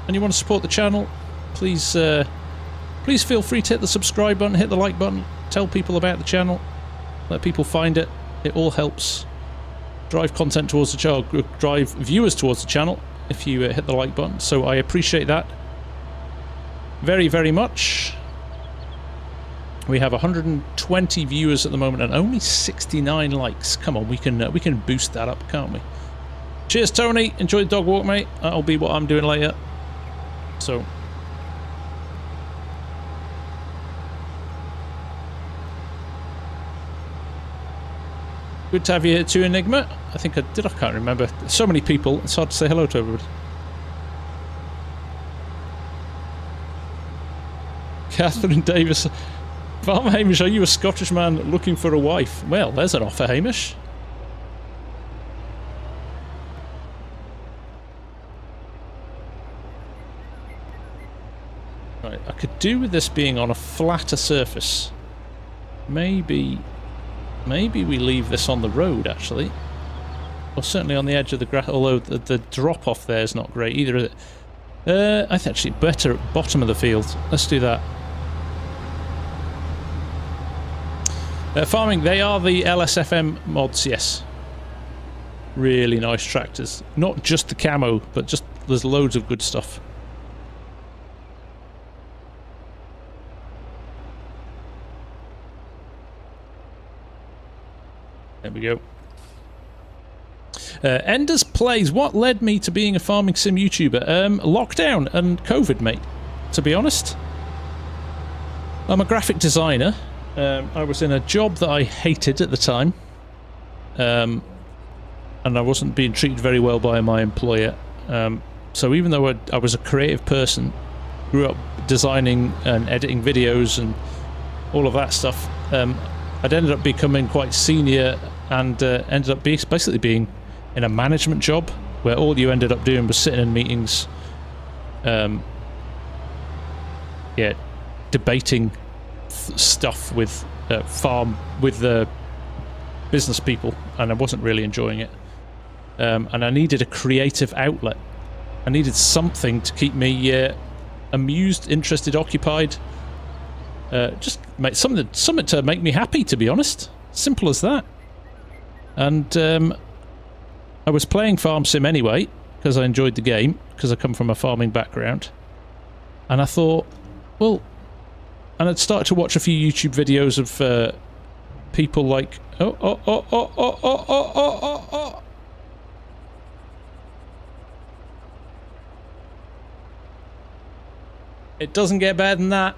and you want to support the channel, please please feel free to hit the subscribe button, hit the like button, tell people about the channel, let people find it. It all helps drive content towards the channel, drive viewers towards the channel if you hit the like button. So I appreciate that very, very much. We have 120 viewers at the moment and only 69 likes. Come on, we can boost that up, can't we? Cheers, Tony. Enjoy the dog walk, mate. That'll be what I'm doing later. So, good to have you here too, Enigma. I think I did. I can't remember. So many people. It's hard to say hello to everybody. Catherine Davis. Farmer Hamish, are you a Scottish man looking for a wife? Well, there's an offer, Hamish. Right, I could do with this being on a flatter surface. Maybe we leave this on the road, actually. Or certainly on the edge of the grass, although the drop-off there is not great either, is it? I think actually better at bottom of the field. Let's do that. Farming, they are the LSFM mods, yes. Really nice tractors. Not just the camo, but just there's loads of good stuff. There we go. Enders Plays, what led me to being a farming sim YouTuber? Lockdown and COVID, mate, to be honest. I'm a graphic designer. I was in a job that I hated at the time, and I wasn't being treated very well by my employer. So even though I was a creative person, grew up designing and editing videos and all of that stuff, I'd ended up becoming quite senior and ended up basically being in a management job where all you ended up doing was sitting in meetings, yeah, debating stuff with the business people, and I wasn't really enjoying it, and I needed a creative outlet. I needed something to keep me amused, interested, occupied, just make something to make me happy, to be honest. Simple as that. And I was playing FarmSim anyway because I enjoyed the game, because I come from a farming background, and I thought, well. And I'd started to watch a few YouTube videos of people like... Oh. It doesn't get better than that.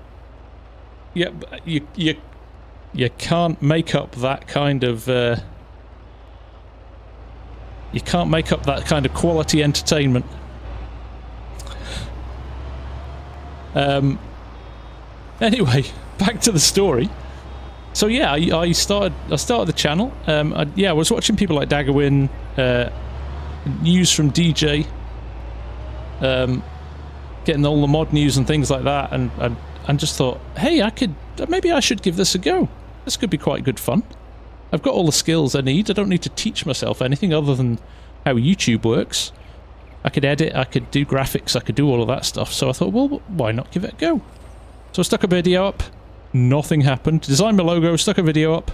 Yeah, you can't make up that kind of... you can't make up that kind of quality entertainment. Anyway, back to the story. So yeah, I started the channel. I was watching people like Daggerwin, news from DJ, getting all the mod news and things like that, and just thought, hey, maybe I should give this a go. This could be quite good fun. I've got all the skills I need. I don't need to teach myself anything other than how YouTube works. I could edit, I could do graphics, I could do all of that stuff. So I thought, well, why not give it a go? So I stuck a video up. Nothing happened. Designed my logo, stuck a video up.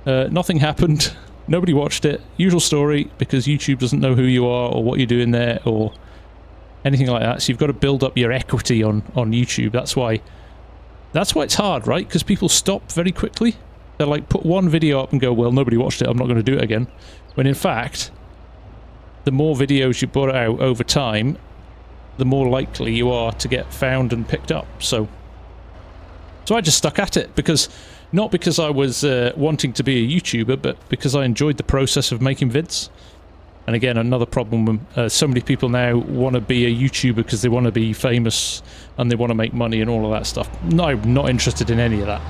Nothing happened. Nobody watched it. Usual story, because YouTube doesn't know who you are or what you're doing there or anything like that. So you've got to build up your equity on YouTube. That's why it's hard, right? Because people stop very quickly. They're like, put one video up and go, well, nobody watched it, I'm not going to do it again. When in fact, the more videos you put out over time, the more likely you are to get found and picked up. So I just stuck at it, not because I was wanting to be a YouTuber, but because I enjoyed the process of making vids. And again, another problem, so many people now want to be a YouTuber because they want to be famous and they want to make money and all of that stuff. No, I'm not interested in any of that.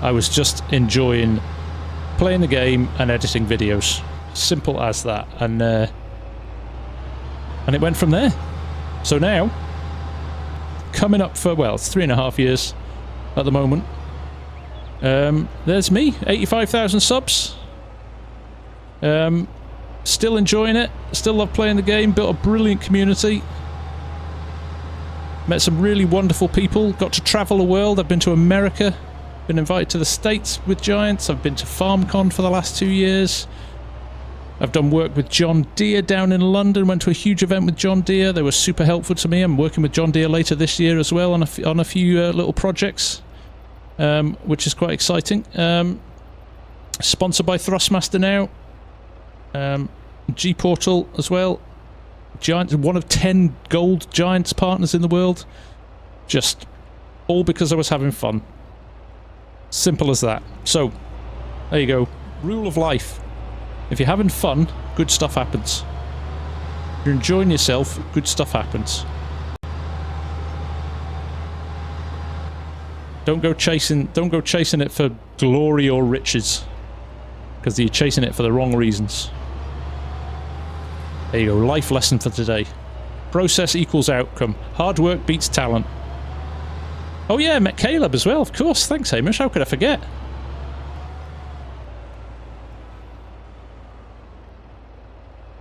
I was just enjoying playing the game and editing videos. Simple as that. And it went from there. So now, coming up for, well, it's 3.5 years at the moment. There's me, 85,000 subs. Still enjoying it, still love playing the game, built a brilliant community. Met some really wonderful people, got to travel the world. I've been to America, been invited to the States with Giants, I've been to FarmCon for the last 2 years. I've done work with John Deere down in London, went to a huge event with John Deere. They were super helpful to me. I'm working with John Deere later this year as well on a few little projects, which is quite exciting. Sponsored by Thrustmaster now. G-Portal as well. Giants, one of 10 gold Giants partners in the world. Just all because I was having fun. Simple as that. So, there you go. Rule of life. If you're having fun, good stuff happens. If you're enjoying yourself, good stuff happens. Don't go chasing it for glory or riches, because you're chasing it for the wrong reasons. There you go, life lesson for today. Process equals outcome. Hard work beats talent. Oh yeah, I met Caleb as well, of course. Thanks, Hamish. How could I forget?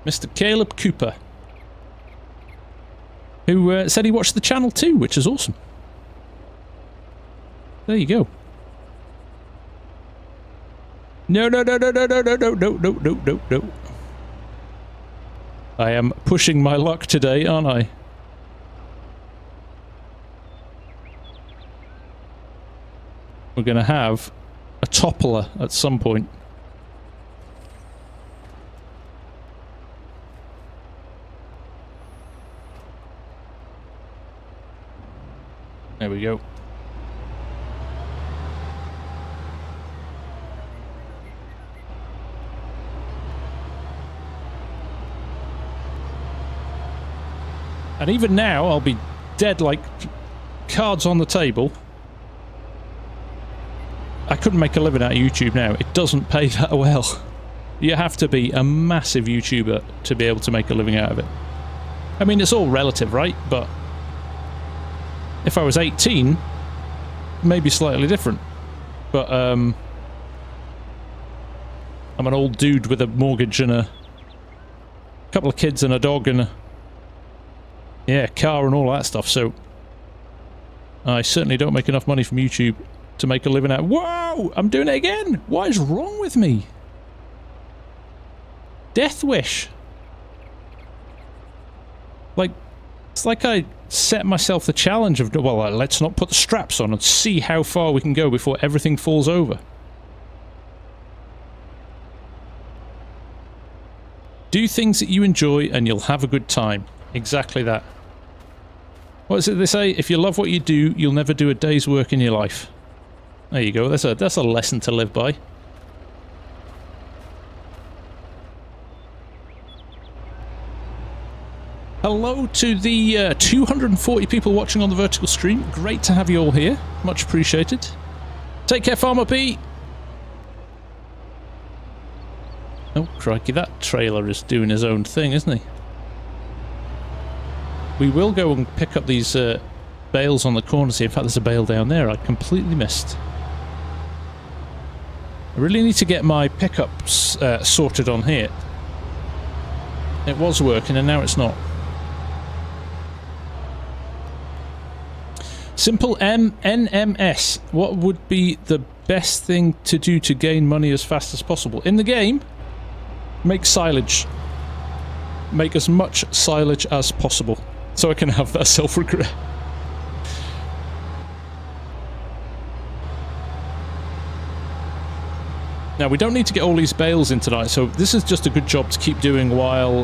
Mr. Caleb Cooper, who said he watched the channel too, which is awesome. There you go. No. I am pushing my luck today, aren't I? We're going to have a toppler at some point. There we go. And even now, I'll be dead like cards on the table. I couldn't make a living out of YouTube now. It doesn't pay that well. You have to be a massive YouTuber to be able to make a living out of it. I mean, it's all relative, right? But if I was 18, maybe slightly different. But I'm an old dude with a mortgage and a couple of kids and a dog and a car and all that stuff, so I certainly don't make enough money from YouTube to make a living out. Whoa! I'm doing it again! What is wrong with me? Death wish. Like, it's like I set myself the challenge of, well, let's not put the straps on and see how far we can go before everything falls over. Do things that you enjoy and you'll have a good time. Exactly that. What is it they say? If you love what you do, you'll never do a day's work in your life. There you go. That's a lesson to live by. Hello to the 240 people watching on the vertical stream. Great to have you all here. Much appreciated. Take care, Farmer P! Oh, crikey, that trailer is doing his own thing, isn't he? We will go and pick up these bales on the corners here. In fact, there's a bale down there I completely missed. I really need to get my pickups sorted on here. It was working and now it's not. Simple NMS. What would be the best thing to do to gain money as fast as possible? In the game, make silage. Make as much silage as possible. So I can have that self-regret. Now, we don't need to get all these bales in tonight, so this is just a good job to keep doing while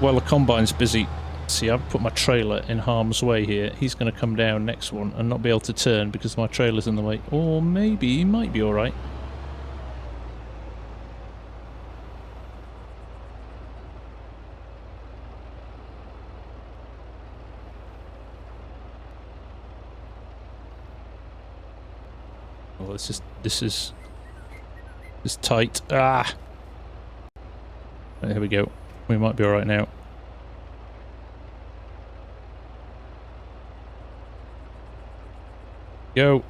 the combine's busy. See, I've put my trailer in harm's way here. He's going to come down next one and not be able to turn because my trailer's in the way. Or maybe he might be alright. Well, this is tight. Ah! Right, here we go. We might be alright now. Go.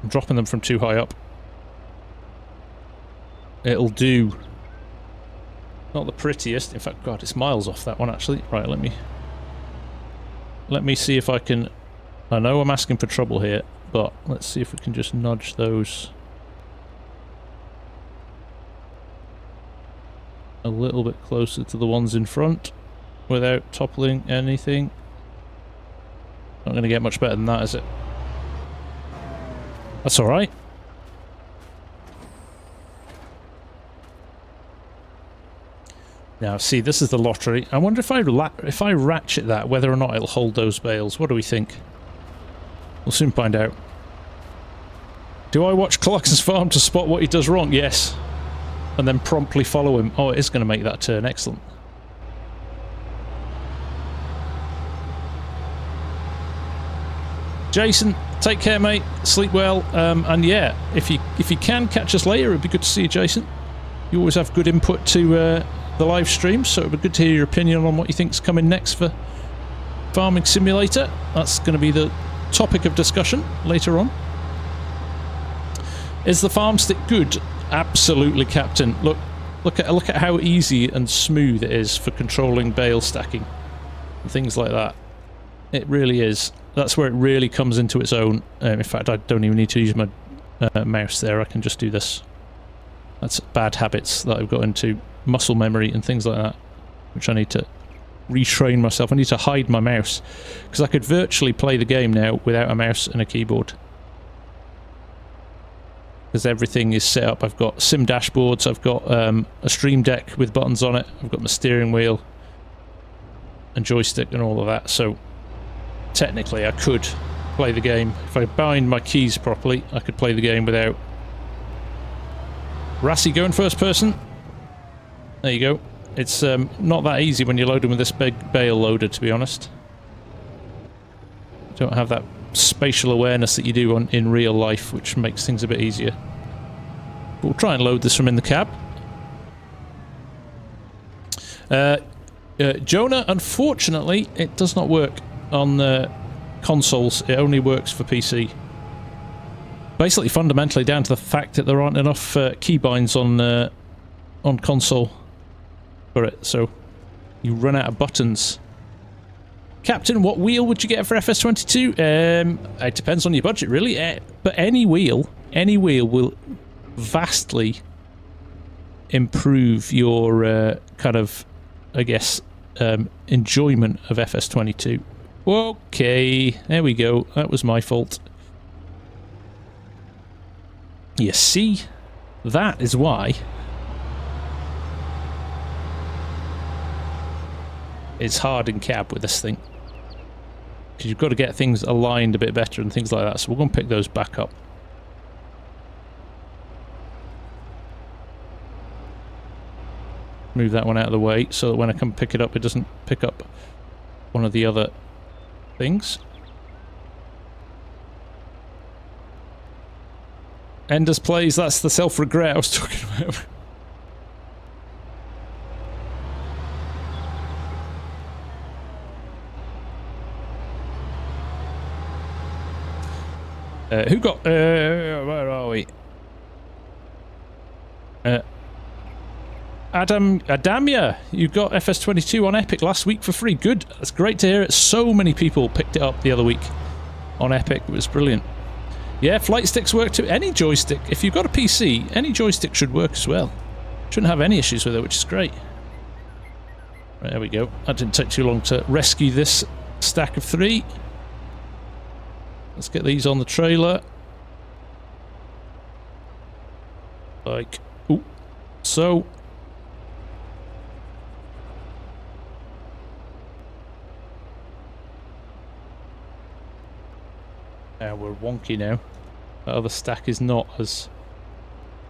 I'm dropping them from too high up. It'll do. Not the prettiest. In fact, God, it's miles off that one actually. Right, let me see if I can. I know I'm asking for trouble here, but let's see if we can just nudge those a little bit closer to the ones in front without toppling anything. Not going to get much better than that, is it? That's alright. Now, see, this is the lottery. I wonder if I ratchet that, whether or not it'll hold those bales. What do we think? We'll soon find out. Do I watch Clarkson's farm to spot what he does wrong? Yes. And then promptly follow him. Oh, it is going to make that turn. Excellent. Jason, take care, mate. Sleep well. And yeah, if you can catch us later, it'd be good to see you, Jason. You always have good input to the live stream, so it'd be good to hear your opinion on what you think's coming next for Farming Simulator. That's going to be the topic of discussion later on. Is the farm stick good? Absolutely, Captain. Look at how easy and smooth it is for controlling bale stacking and things like that. It really is. That's where it really comes into its own. In fact, I don't even need to use my mouse there. I can just do this. That's bad habits that I've got into, muscle memory and things like that, which I need to retrain myself. I need to hide my mouse because I could virtually play the game now without a mouse and a keyboard because everything is set up. I've got sim dashboards, I've got a stream deck with buttons on it, I've got my steering wheel and joystick and all of that, so technically I could play the game. If I bind my keys properly, I could play the game without. Rassi going first person. There you go. It's not that easy when you're loading with this big bale loader, to be honest. Don't have that spatial awareness that you do in real life, which makes things a bit easier. But we'll try and load this from in the cab. Jonah, unfortunately, it does not work on consoles. It only works for PC. Basically, fundamentally down to the fact that there aren't enough keybinds on console for it, so you run out of buttons. Captain, what wheel would you get for FS22? It depends on your budget, really. But any wheel will vastly improve your kind of, I guess, enjoyment of FS22. Okay, there we go. That was my fault. You see, that is why it's hard in cab with this thing, because you've got to get things aligned a bit better and things like that, so we're going to pick those back up. Move that one out of the way so that when I come pick it up, it doesn't pick up one of the other things. Enders plays, that's the self-regret I was talking about. Who got... where are we? Adamia, you got FS22 on Epic last week for free. Good. That's great to hear it. So many people picked it up the other week on Epic. It was brilliant. Yeah, flight sticks work too. Any joystick. If you've got a PC, any joystick should work as well. Shouldn't have any issues with it, which is great. Right, there we go. That didn't take too long to rescue this stack of 3. Let's get these on the trailer. Like, ooh, so. Now we're wonky now. That other stack is not as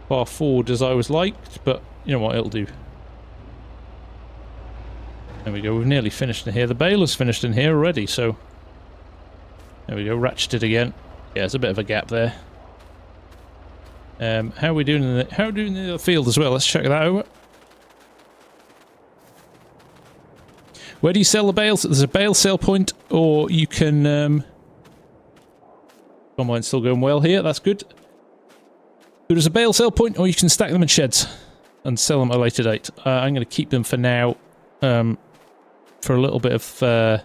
far forward as I was liked, but you know what, it'll do. There we go, we've nearly finished in here. The Bale is finished in here already, so... There we go, ratcheted again. Yeah, there's a bit of a gap there. How are we doing in the other field as well? Let's check that out. Where do you sell the bales? There's a bale sale point, or you can... Combine's still going well here, that's good. There's a bale sale point, or you can stack them in sheds and sell them at a later date. I'm going to keep them for now, for a little bit of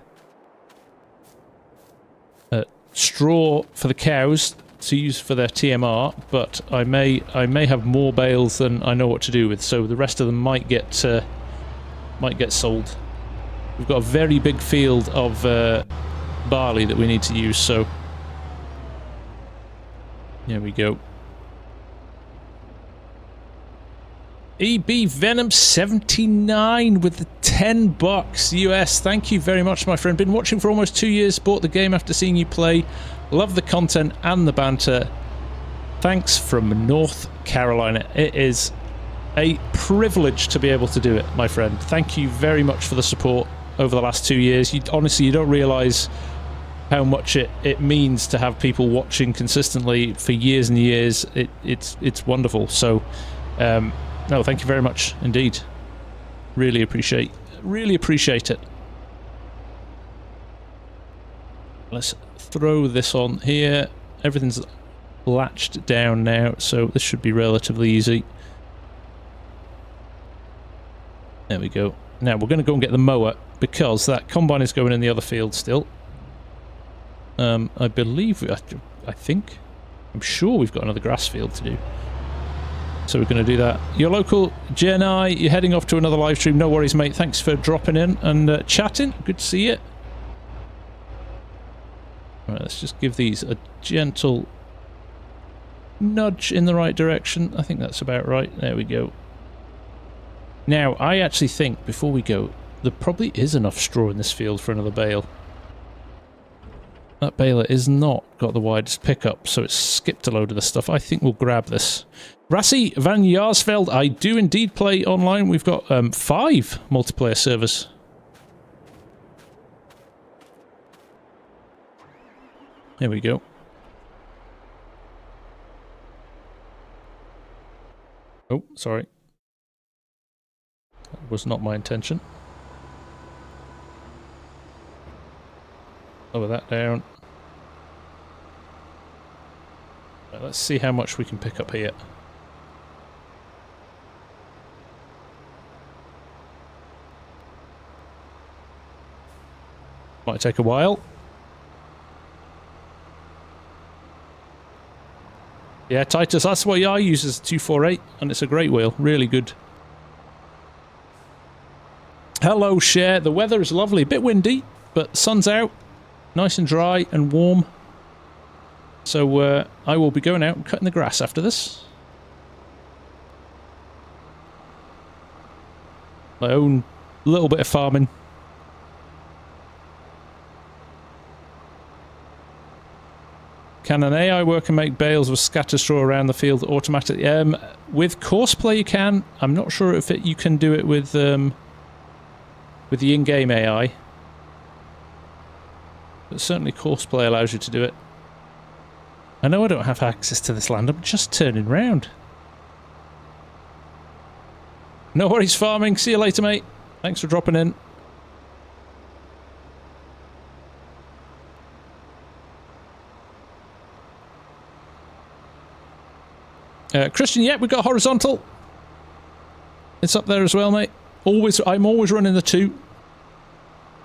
straw for the cows to use for their TMR, but I may have more bales than I know what to do with, so the rest of them might get sold. We've got a very big field of barley that we need to use, so there we go. EB Venom 79 with the $10 US. Thank you very much, my friend. Been watching for almost 2 years. Bought the game after seeing you play. Love the content and the banter. Thanks from North Carolina. It is a privilege to be able to do it, my friend. Thank you very much for the support over the last 2 years. Honestly, you don't realise how much it means to have people watching consistently for years and years. It's wonderful. So, no, thank you very much indeed. Really appreciate it. Let's throw this on here. Everything's latched down now, so this should be relatively easy. There we go. Now we're going to go and get the mower, because that combine is going in the other field still. I believe, I'm sure we've got another grass field to do. So we're going to do that. Your local Jenai, you're heading off to another live stream. No worries, mate. Thanks for dropping in and chatting. Good to see you. Right, let's just give these a gentle nudge in the right direction. I think that's about right. There we go. Now, I actually think, before we go, there probably is enough straw in this field for another bale. That baler is not got the widest pickup, so it's skipped a load of the stuff. I think we'll grab this. Rassi van Jaarsveld, I do indeed play online. We've got 5 multiplayer servers. Here we go. Oh, sorry. That was not my intention. Lower that down. Right, let's see how much we can pick up here. Might take a while. Yeah, Titus, that's what I use as 248, and it's a great wheel. Really good. Hello, Cher. The weather is lovely. A bit windy, but sun's out. Nice and dry and warm. So I will be going out and cutting the grass after this. My own little bit of farming. Can an AI worker make bales with scatter straw around the field automatically? With Courseplay you can. I'm not sure if you can do it with the in-game AI. But certainly Courseplay allows you to do it. I know I don't have access to this land, I'm just turning round. No worries, farming. See you later, mate. Thanks for dropping in. Christian, yeah, we got horizontal. It's up there as well, mate. I'm always running the 2.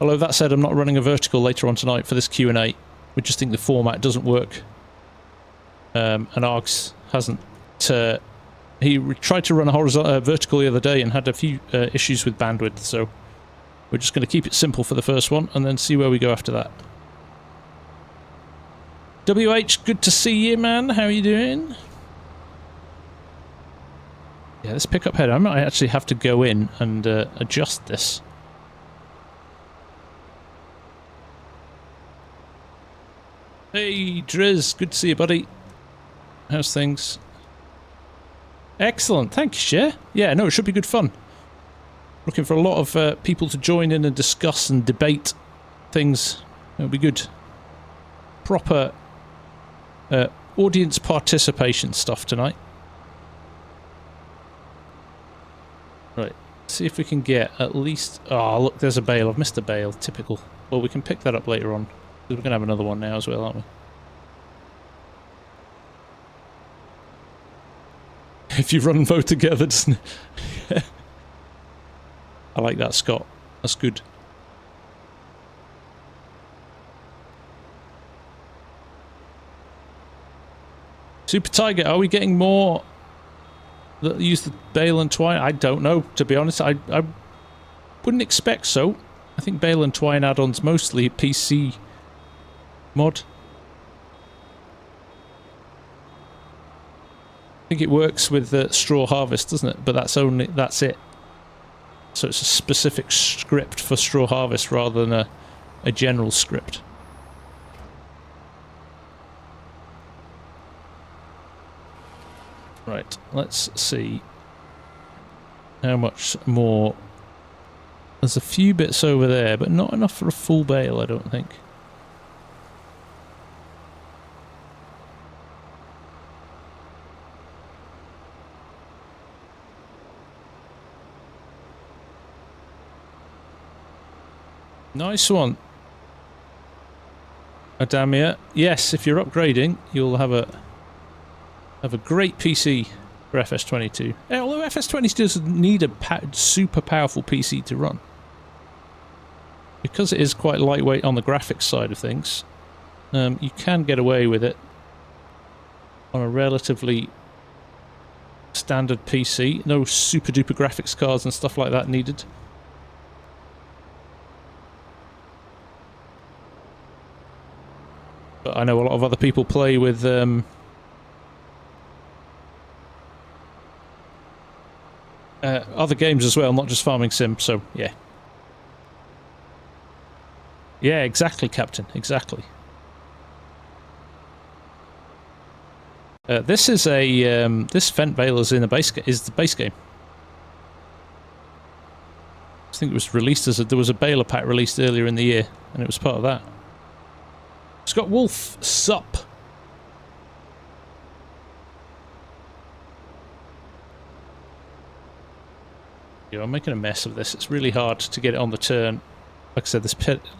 Although that said, I'm not running a vertical later on tonight for this Q&A. We just think the format doesn't work. And Args hasn't. He tried to run a horizontal vertical the other day and had a few issues with bandwidth, so we're just going to keep it simple for the first one and then see where we go after that. WH, good to see you, man. How are you doing? Yeah, this pickup header, I might actually have to go in and adjust this. Hey, Driz, good to see you, buddy. How's things? Excellent, thank you, Cher. Yeah, no, it should be good fun. Looking for a lot of people to join in and discuss and debate things. It'll be good. Proper audience participation stuff tonight. Right, see if we can get at least... Oh, look, there's a bale. I've missed a bale. Typical. Well, we can pick that up later on. We're going to have another one now as well, aren't we? If you run both together, doesn't it? I like that, Scott. That's good. Super Tiger, are we getting more that use the Bale and Twine? I don't know, to be honest. I wouldn't expect so. I think Bale and Twine add-ons mostly PC mod. I think it works with Straw Harvest, doesn't it? But that's it. So it's a specific script for Straw Harvest rather than a general script. Right, let's see how much more. There's a few bits over there, but not enough for a full bale, I don't think. Nice one, Adamia. Yes, if you're upgrading, you'll have a great PC for FS22. Although FS22 doesn't need a super powerful PC to run. Because it is quite lightweight on the graphics side of things, you can get away with it on a relatively standard PC. No super duper graphics cards and stuff like that needed. But I know a lot of other people play with other games as well, not just Farming Sim, so yeah. Yeah, exactly, Captain, exactly. This is a this Fent Bale is in the base game. I think it was released as there was a Baler pack released earlier in the year, and it was part of that. Scott Wolf, sup. Yeah, I'm making a mess of this. It's really hard to get it on the turn. Like I said,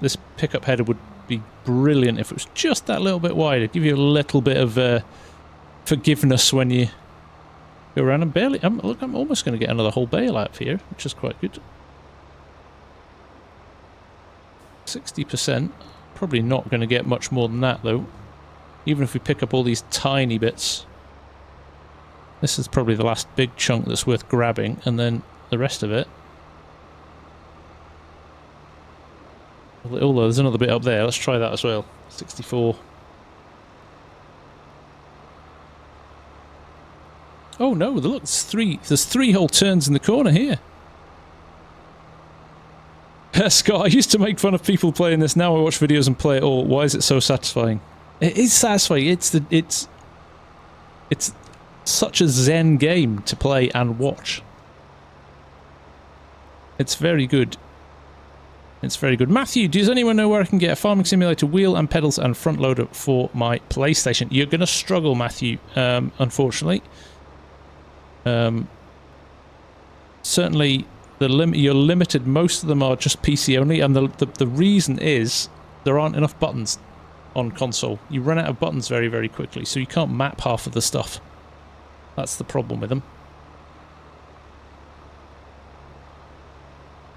this pickup header would be brilliant if it was just that little bit wider. Give you a little bit of forgiveness when you go around and barely... look, I'm almost going to get another whole bale out of here, which is quite good. 60%. Probably not going to get much more than that, though. Even if we pick up all these tiny bits. This is probably the last big chunk that's worth grabbing, and then the rest of it. Although there's another bit up there, let's try that as well. 64. Oh no, look, there's three whole turns in the corner here. Scott, I used to make fun of people playing this, now I watch videos and play it all. Why is it so satisfying? It is satisfying, it's such a zen game to play and watch. It's very good. It's very good. Matthew, does anyone know where I can get a farming simulator wheel and pedals and front loader for my PlayStation? You're going to struggle, Matthew, unfortunately. Certainly, you're limited. Most of them are just PC only, and the reason is there aren't enough buttons on console. You run out of buttons very, very quickly, so you can't map half of the stuff. That's the problem with them.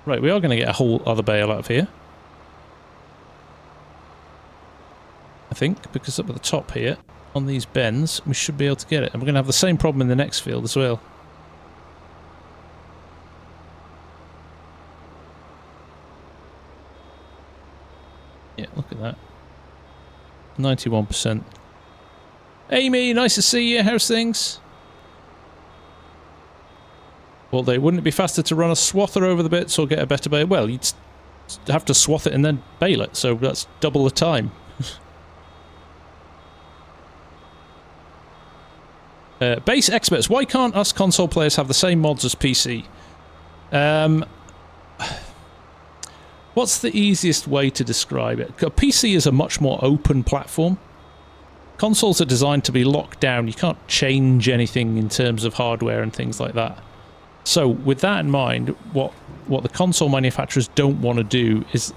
Right, we are going to get a whole other bale out of here. I think, because up at the top here, on these bends, we should be able to get it. And we're going to have the same problem in the next field as well. Yeah, look at that. 91%. Amy, nice to see you. How's things? Well, wouldn't it be faster to run a swather over the bits or get a better bale? Well, you'd have to swath it and then bale it, so that's double the time. Base experts, why can't us console players have the same mods as PC? What's the easiest way to describe it? PC is a much more open platform. Consoles are designed to be locked down. You can't change anything in terms of hardware and things like that. So, with that in mind, what the console manufacturers don't want to do is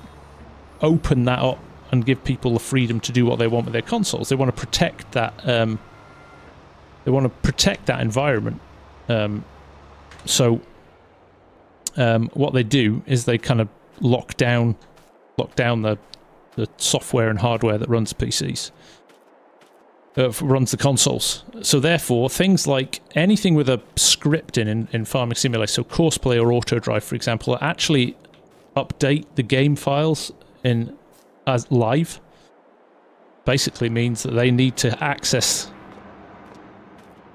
open that up and give people the freedom to do what they want with their consoles. They want to protect that. They want to protect that environment. What they do is they kind of lock down the software and hardware that runs PCs. Runs the consoles. So therefore, things like anything with a script in Farming Simulator, so Courseplay or Autodrive, for example, actually update the game files as live. Basically means that they need to access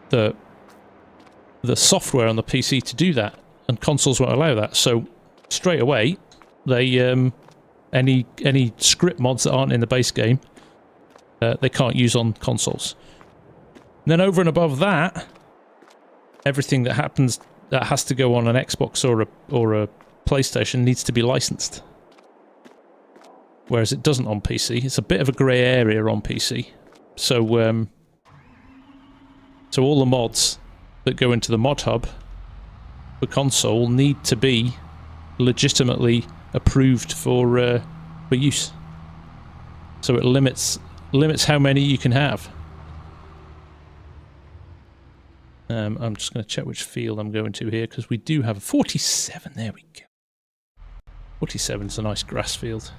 the software on the PC to do that, and consoles won't allow that. So straight away, they any script mods that aren't in the base game, they can't use on consoles. And then over and above that, everything that happens that has to go on an Xbox or a PlayStation needs to be licensed. Whereas it doesn't on PC. It's a bit of a grey area on PC. So all the mods that go into the mod hub for console need to be legitimately approved for use. So it limits how many you can have. I'm just going to check which field I'm going to here, because we do have a 47. There we go. 47 is a nice grass field.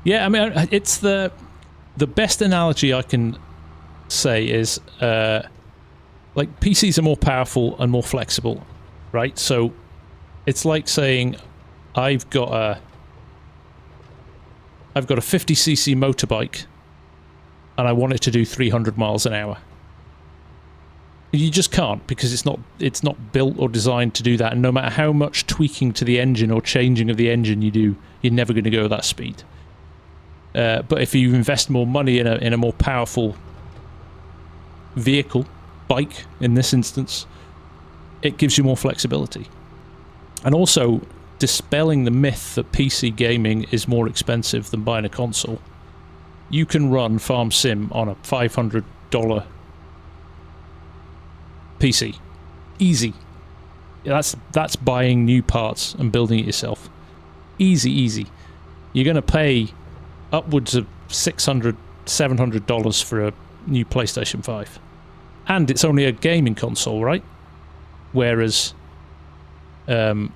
Yeah, I mean, it's the best analogy I can say is like PCs are more powerful and more flexible, right? So it's like saying I've got a 50cc motorbike and I want it to do 300 miles an hour. You just can't, because it's not built or designed to do that, and no matter how much tweaking to the engine or changing of the engine you do, you're never going to go at that speed. But if you invest more money in a more powerful vehicle, bike in this instance, it gives you more flexibility. And also dispelling the myth that PC gaming is more expensive than buying a console. You can run FarmSim on a $500 PC. Easy. That's buying new parts and building it yourself. Easy. You're going to pay upwards of $600, $700 for a new PlayStation 5. And it's only a gaming console, right? Whereas... oh,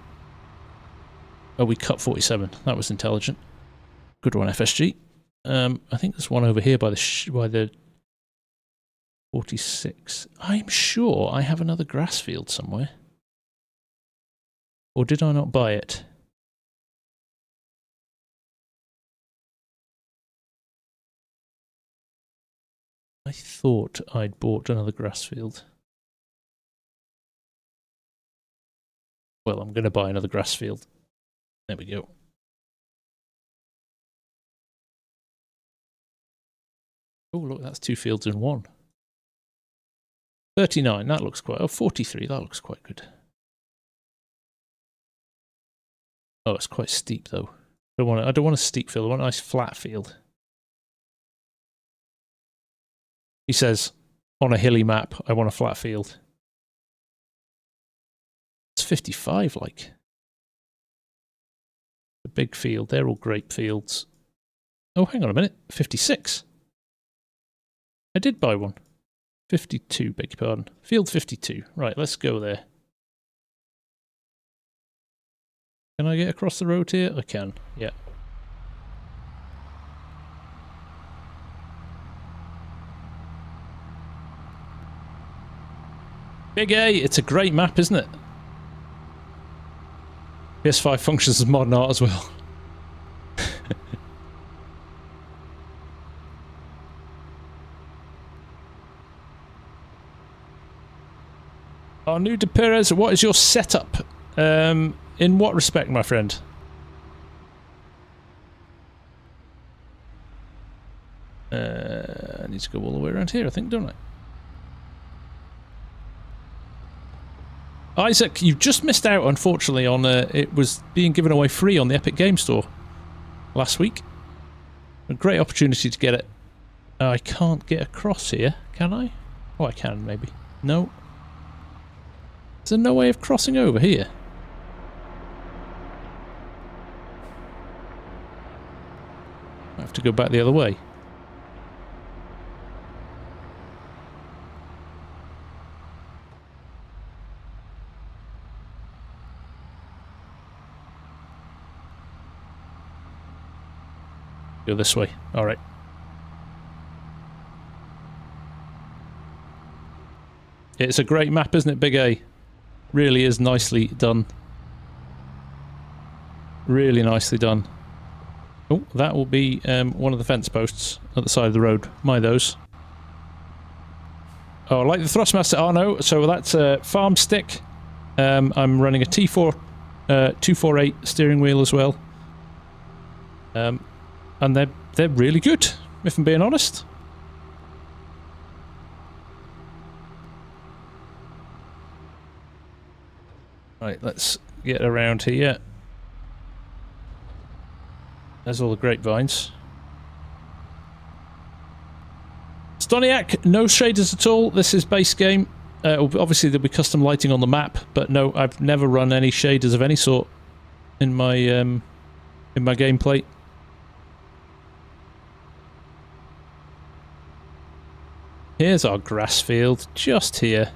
we cut 47. That was intelligent. Good one, FSG. I think there's one over here by the 46. I'm sure I have another grass field somewhere. Or did I not buy it? I thought I'd bought another grass field. Well, I'm going to buy another grass field. There we go. Oh, look, that's 2 fields in 1. 39, that looks quite... Oh, 43, that looks quite good. Oh, it's quite steep though. I don't want a steep field. I want a nice flat field. He says, on a hilly map, I want a flat field. It's 55, like. A big field. They're all grape fields. Oh, hang on a minute. 56. I did buy one. 52, beg your pardon. Field 52. Right, let's go there. Can I get across the road here? I can, yeah. Big A, it's a great map, isn't it? PS5 functions as modern art as well. Arnaud de Perez, what is your setup? In what respect, my friend? I need to go all the way around here, I think, don't I? Isaac, you've just missed out, unfortunately, on it was being given away free on the Epic Game Store last week. A great opportunity to get it. I can't get across here, can I? Oh, I can, maybe. No. Is there no way of crossing over here? I have to go back the other way. Go this way. Alright. It's a great map, isn't it, Big A? Really is nicely done. Really nicely done. Oh, that will be one of the fence posts at the side of the road. My those. Oh, I like the Thrustmaster. Oh no, so that's a farm stick. I'm running a T4 248 steering wheel as well. And they're really good, if I'm being honest. Right, let's get around here. There's all the grapevines. Stoniak, no shaders at all. This is base game. Obviously there'll be custom lighting on the map, but no, I've never run any shaders of any sort in my gameplay. Here's our grass field, just here.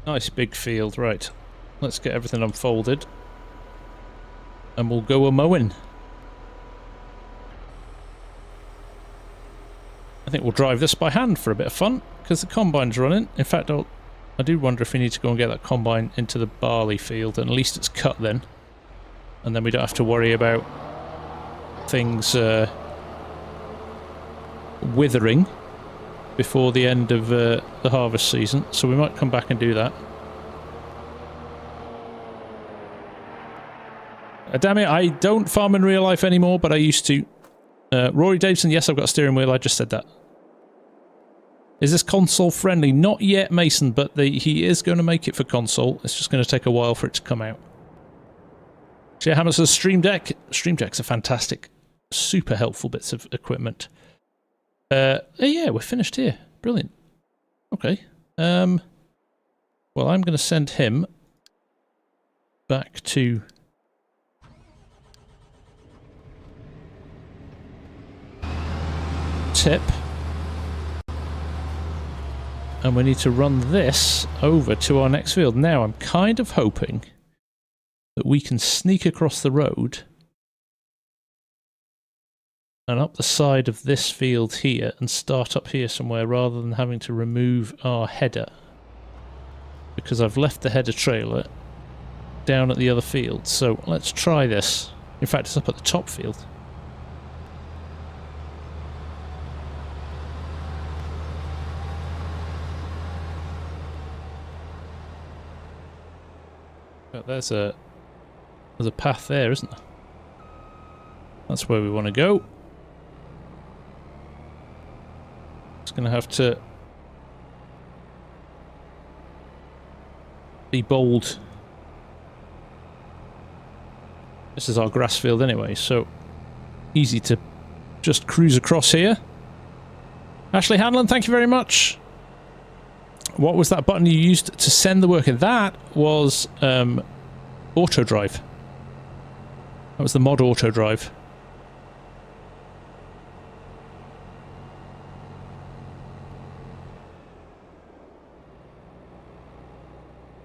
Nice big field, right. Let's get everything unfolded. And we'll go a mowing. I think we'll drive this by hand for a bit of fun, because the combine's running. In fact, I do wonder if we need to go and get that combine into the barley field, and at least it's cut then. And then we don't have to worry about things withering before the end of the harvest season, so we might come back and do that. Damn it, I don't farm in real life anymore, but I used to. Rory Davison, yes, I've got a steering wheel, I just said that. Is this console friendly? Not yet, Mason, but he is going to make it for console. It's just going to take a while for it to come out. Hammer says Stream Deck. Stream Decks are fantastic. Super helpful bits of equipment. Yeah, we're finished here. Brilliant. Okay. Well, I'm going to send him back to Tip. And we need to run this over to our next field. Now, I'm kind of hoping that we can sneak across the road and up the side of this field here and start up here somewhere rather than having to remove our header, because I've left the header trailer down at the other field. So let's try this. In fact, it's up at the top field. But there's a path there, isn't there? That's where we want to go. It's going to have to be bold. This is our grass field anyway, so easy to just cruise across here. Ashley Hanlon, thank you very much. What was that button you used to send the worker? That was auto drive. That was the mod auto drive.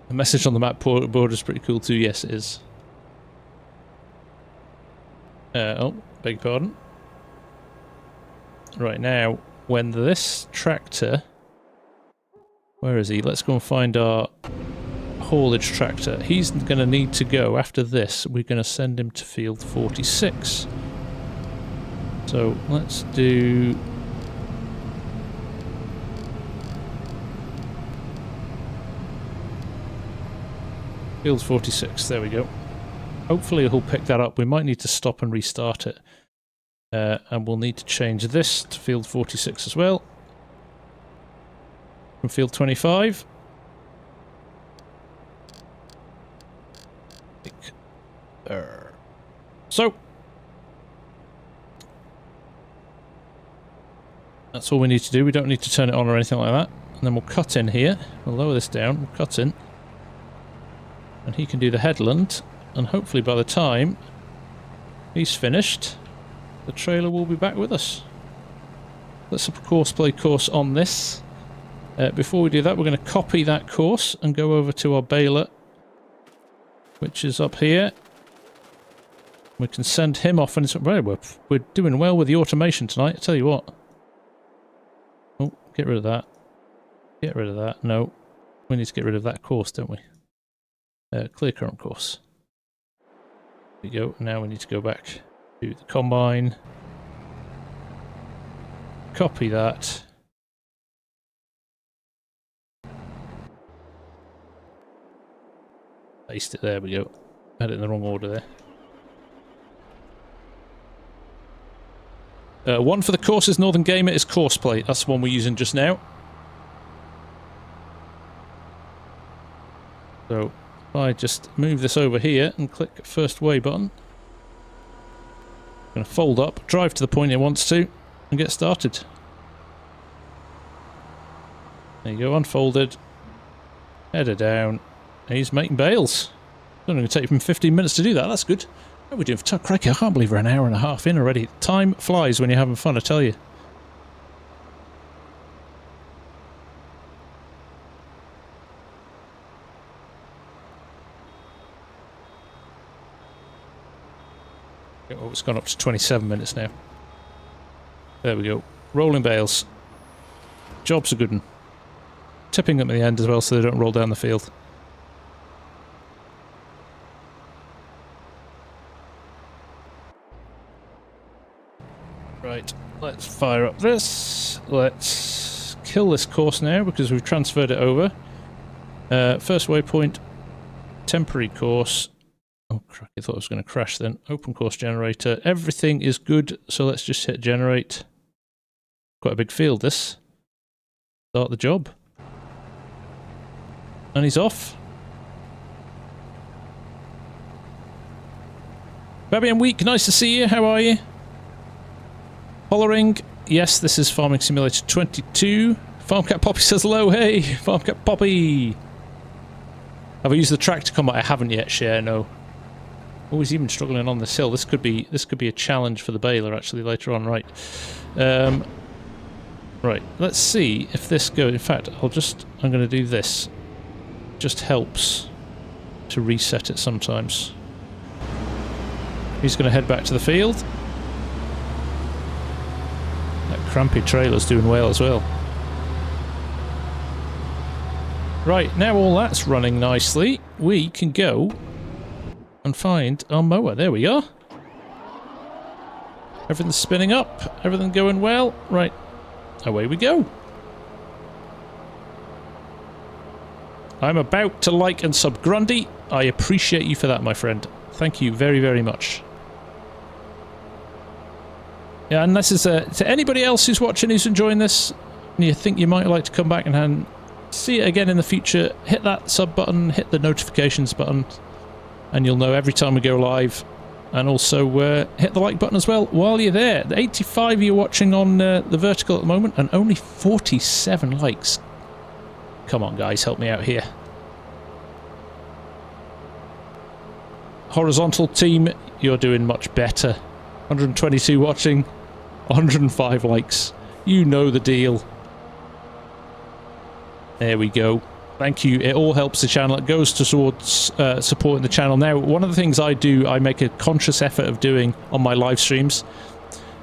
The message on the map board is pretty cool too. Yes, it is. Oh, beg your pardon. Right now, when this tractor... Where is he? Let's go and find our haulage tractor. He's going to need to go after this. We're going to send him to field 46. So let's do... Field 46, there we go. Hopefully he'll pick that up. We might need to stop and restart it. And we'll need to change this to field 46 as well. From field 25. So. That's all we need to do. We don't need to turn it on or anything like that. And then we'll cut in here. We'll lower this down. We'll cut in. And he can do the headland. And hopefully by the time he's finished, the trailer will be back with us. Let's of course play course on this. Before we do that, we're going to copy that course and go over to our baler, which is up here. We can send him off, and we're doing well with the automation tonight, I tell you what. Oh, get rid of that. Get rid of that. No, we need to get rid of that course, don't we? Clear current course. There we go. Now we need to go back to the combine. Copy that. Paste it, there we go. Had it in the wrong order there. One for the courses, Northern Gamer is course plate. That's the one we're using just now. So, if I just move this over here and click first way button. I'm going to fold up, drive to the point it wants to, and get started. There you go, unfolded. Header down. He's making bales. It's only going to take him 15 minutes to do that. That's good. How are we doing for time? Crikey, I can't believe we're an hour and a half in already. Time flies when you're having fun, I tell you. Oh, it's gone up to 27 minutes now. There we go. Rolling bales. Job's a good one. Tipping them at the end as well so they don't roll down the field. Right, let's fire up this. Let's kill this course now because we've transferred it over. First waypoint, temporary course. Oh, crap, I thought I was going to crash then. Open course generator. Everything is good, so let's just hit generate. Quite a big field, this. Start the job. And he's off. Fabian Week, nice to see you. How are you? Hollering. Yes, this is Farming Simulator 22. FarmCat Poppy says hello. Hey, FarmCat Poppy. Have I used the tractor combat? I haven't yet, Share. No. Oh, he's even struggling on this hill. This could be a challenge for the baler actually later on. Right. Right. Let's see if this goes. In fact, I'm going to do this. Just helps to reset it sometimes. He's going to head back to the field. That crampy trailer's doing well as well. Right, now all that's running nicely, we can go and find our mower. There we are. Everything's spinning up, everything going well. Right, away we go. I'm about to like and sub Grundy. I appreciate you for that, my friend. Thank you very, very much. Yeah, and this is to anybody else who's watching who's enjoying this, and you think you might like to come back and see it again in the future, hit that sub button, hit the notifications button, and you'll know every time we go live. And also hit the like button as well while you're there. The 85 of you watching on the vertical at the moment, and only 47 likes. Come on, guys, help me out here. Horizontal team, you're doing much better. 122 watching, 105 likes. You know the deal. There we go. Thank you. It all helps the channel. It goes towards supporting the channel. Now, one of the things I do, I make a conscious effort of doing on my live streams,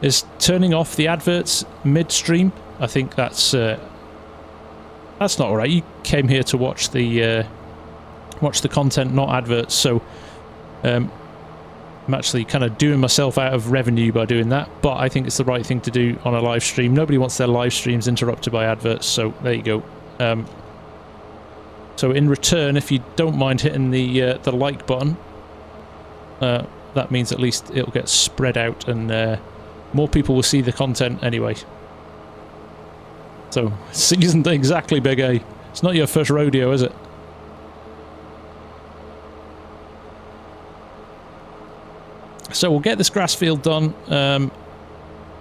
is turning off the adverts midstream. I think that's not alright. You came here to watch the content, not adverts. So I'm actually kind of doing myself out of revenue by doing that. But I think it's the right thing to do on a live stream. Nobody wants their live streams interrupted by adverts. So there you go. So in return, if you don't mind hitting the like button, that means at least it'll get spread out and more people will see the content anyway. So, seasoned exactly, Big A. It's not your first rodeo, is it? So we'll get this grass field done,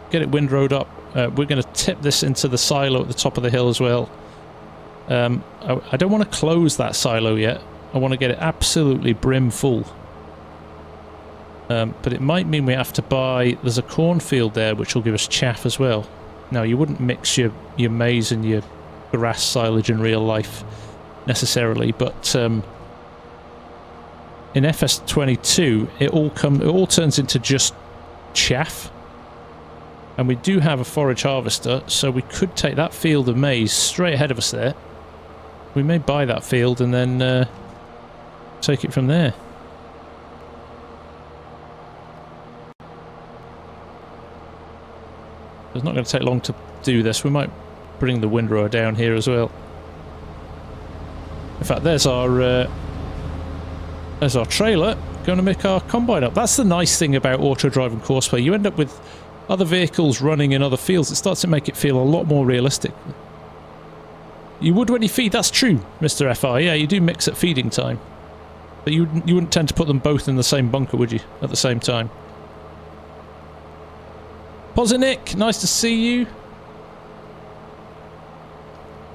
get it windrowed up. We're going to tip this into the silo at the top of the hill as well. I don't want to close that silo yet. I want to get it absolutely brim full. But it might mean we have to buy... There's a cornfield there which will give us chaff as well. Now, you wouldn't mix your maize and your grass silage in real life necessarily, but in FS22 it all turns into just chaff. And we do have a forage harvester, so we could take that field of maize straight ahead of us there. We may buy that field and then take it from there. It's not going to take long to do this. We might bring the windrower down here as well. In fact, there's our trailer going to make our combine up. That's the nice thing about auto-driving courseplay. You end up with other vehicles running in other fields. It starts to make it feel a lot more realistic. You would when you feed, that's true, Mr. FR. Yeah, you do mix at feeding time. But you wouldn't tend to put them both in the same bunker, would you, at the same time? Posinik, nice to see you.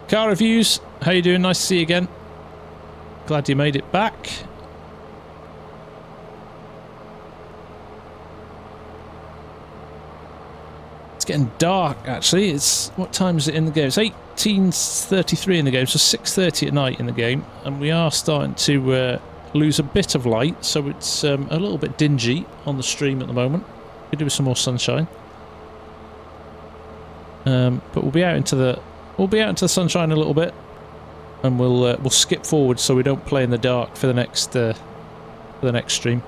Car reviews, how you doing? Nice to see you again. Glad you made it back. It's getting dark, actually. It's... What time is it in the game? It's 18:33 in the game, so 6:30 at night in the game. And we are starting to lose a bit of light, so it's a little bit dingy on the stream at the moment. Could do with some more sunshine. But we'll be out into the sunshine a little bit, and we'll skip forward so we don't play in the dark for the next stream.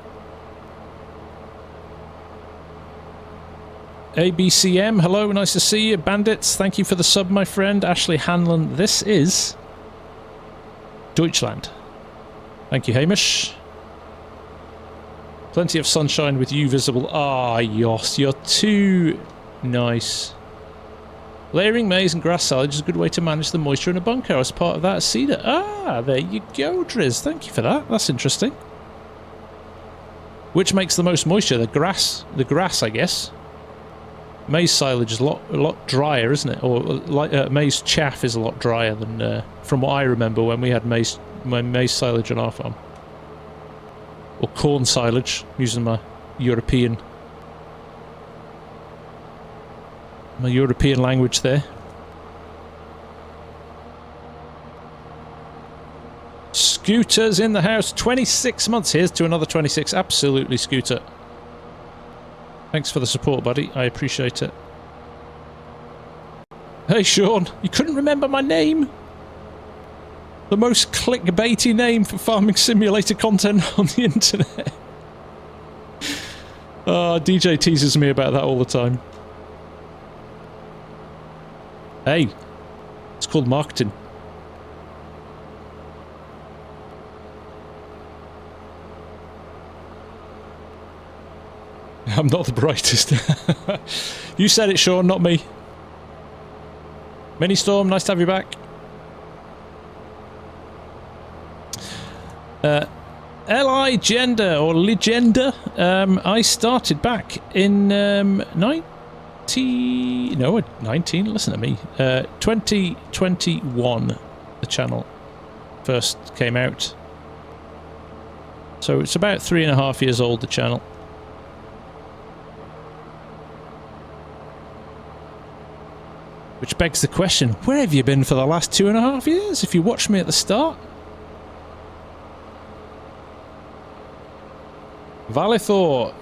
ABCM, hello, nice to see you. Bandits, thank you for the sub, my friend. Ashley Hanlon, this is Deutschland. Thank you, Hamish. Plenty of sunshine with you visible. Ah, Jos, you're too nice. Layering maize and grass silage is a good way to manage the moisture in a bunker. As part of that, cedar. Ah, there you go, Driz. Thank you for that. That's interesting. Which makes the most moisture? The grass, I guess. Maize silage is a lot drier, isn't it? Or like maize chaff is a lot drier than from what I remember when we had maize silage on our farm. Or corn silage, using my European language there. Scooters in the house. 26 months. Here's to another 26. Absolutely, Scooter. Thanks for the support, buddy. I appreciate it. Hey, Sean. You couldn't remember my name? The most clickbaity name for farming simulator content on the internet. DJ teases me about that all the time. Hey, it's called marketing. I'm not the brightest. You said it, Sean, not me. Mini Storm, nice to have you back. Li Gender or Legenda. I started back in 19. Listen to me. 2021. The channel first came out. So it's about 3.5 years old. The channel. Which begs the question: where have you been for the last 2.5 years? If you watched me at the start. Valithor.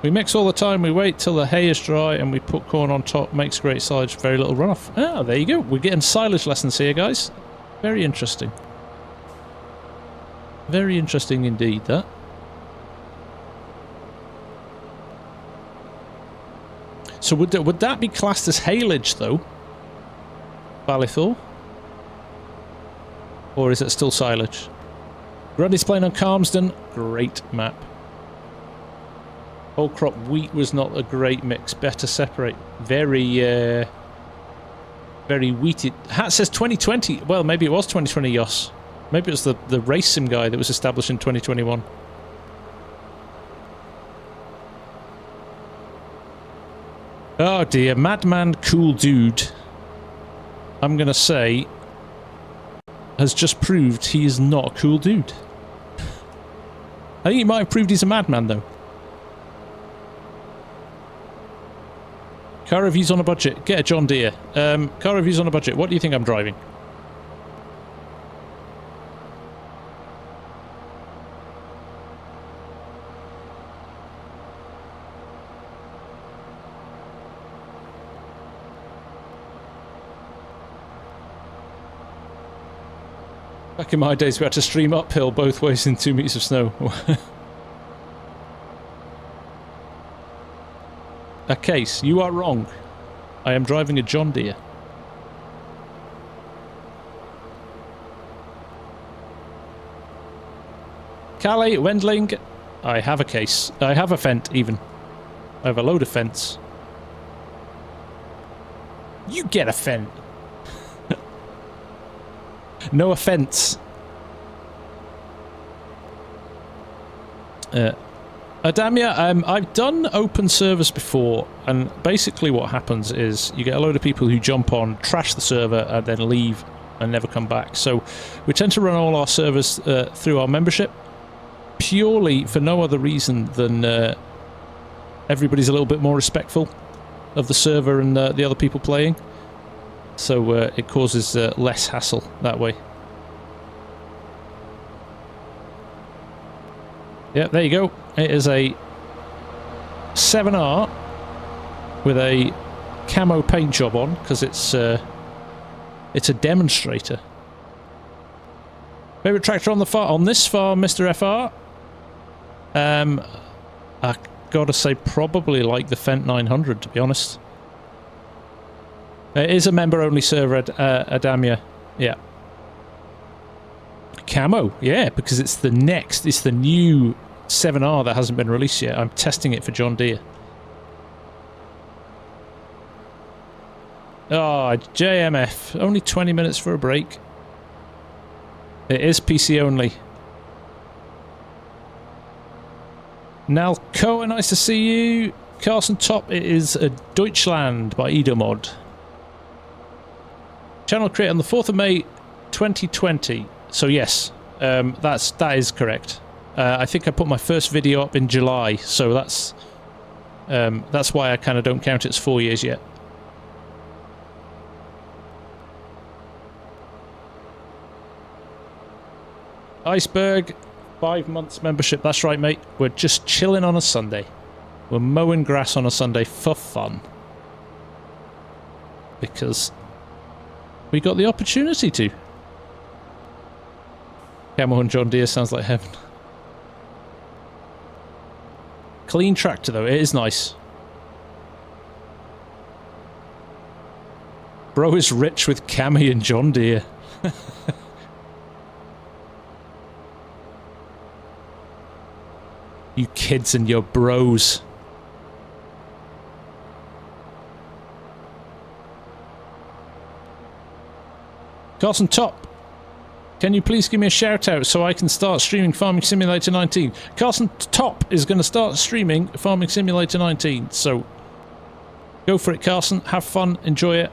We mix all the time, we wait till the hay is dry and we put corn on top, makes great silage, very little runoff. Ah, there you go. We're getting silage lessons here, guys. Very interesting. Very interesting indeed, that. So would that be classed as haylage, though? Valithor? Or is it still silage? Grundy's playing on Calmsden. Great map. Whole crop wheat was not a great mix. Better separate. Very wheated. Hat says 2020. Well, maybe it was 2020, Yoss. Maybe it was the FarmSim guy that was established in 2021. Oh dear. Madman Cool Dude, I'm going to say, has just proved he is not a cool dude. I think he might have proved he's a madman, though. Car reviews on a budget. Get a John Deere. Car reviews on a budget. What do you think I'm driving? Back in my days, we had to stream uphill both ways in 2 meters of snow. A case, you are wrong. I am driving a John Deere. Calais, Wendling, I have a case. I have a Fent, even. I have a load of Fents. You get a Fent. No offence. Adamia, I've done open servers before, and basically what happens is you get a load of people who jump on, trash the server, and then leave and never come back. So we tend to run all our servers through our membership, purely for no other reason than everybody's a little bit more respectful of the server and the other people playing. So it causes less hassle that way. Yeah, there you go. It is a 7R with a camo paint job on, because it's a demonstrator. Favorite tractor on the farm, on this farm, Mr. FR? I gotta say probably like the Fent 900, to be honest. It is a member-only server, Adamia. Yeah. Camo, yeah, because it's the new 7R that hasn't been released yet. I'm testing it for John Deere. Oh, JMF. Only 20 minutes for a break. It is PC only. Nal Cohen, nice to see you. Carson Top, it is Deutschland by Edomod. Channel created on the 4th of May 2020. So yes, that is correct. I think I put my first video up in July, so that's why I kind of don't count it as 4 years yet. Iceberg, 5 months membership. That's right, mate. We're just chilling on a Sunday. We're mowing grass on a Sunday for fun. Because we got the opportunity to. Camo and John Deere sounds like heaven. Clean tractor though, it is nice. Bro is rich with Cammy and John Deere. You kids and your bros. Carson Top. Can you please give me a shout out so I can start streaming Farming Simulator 19? Carson Top is going to start streaming Farming Simulator 19, so go for it, Carson. Have fun, enjoy it.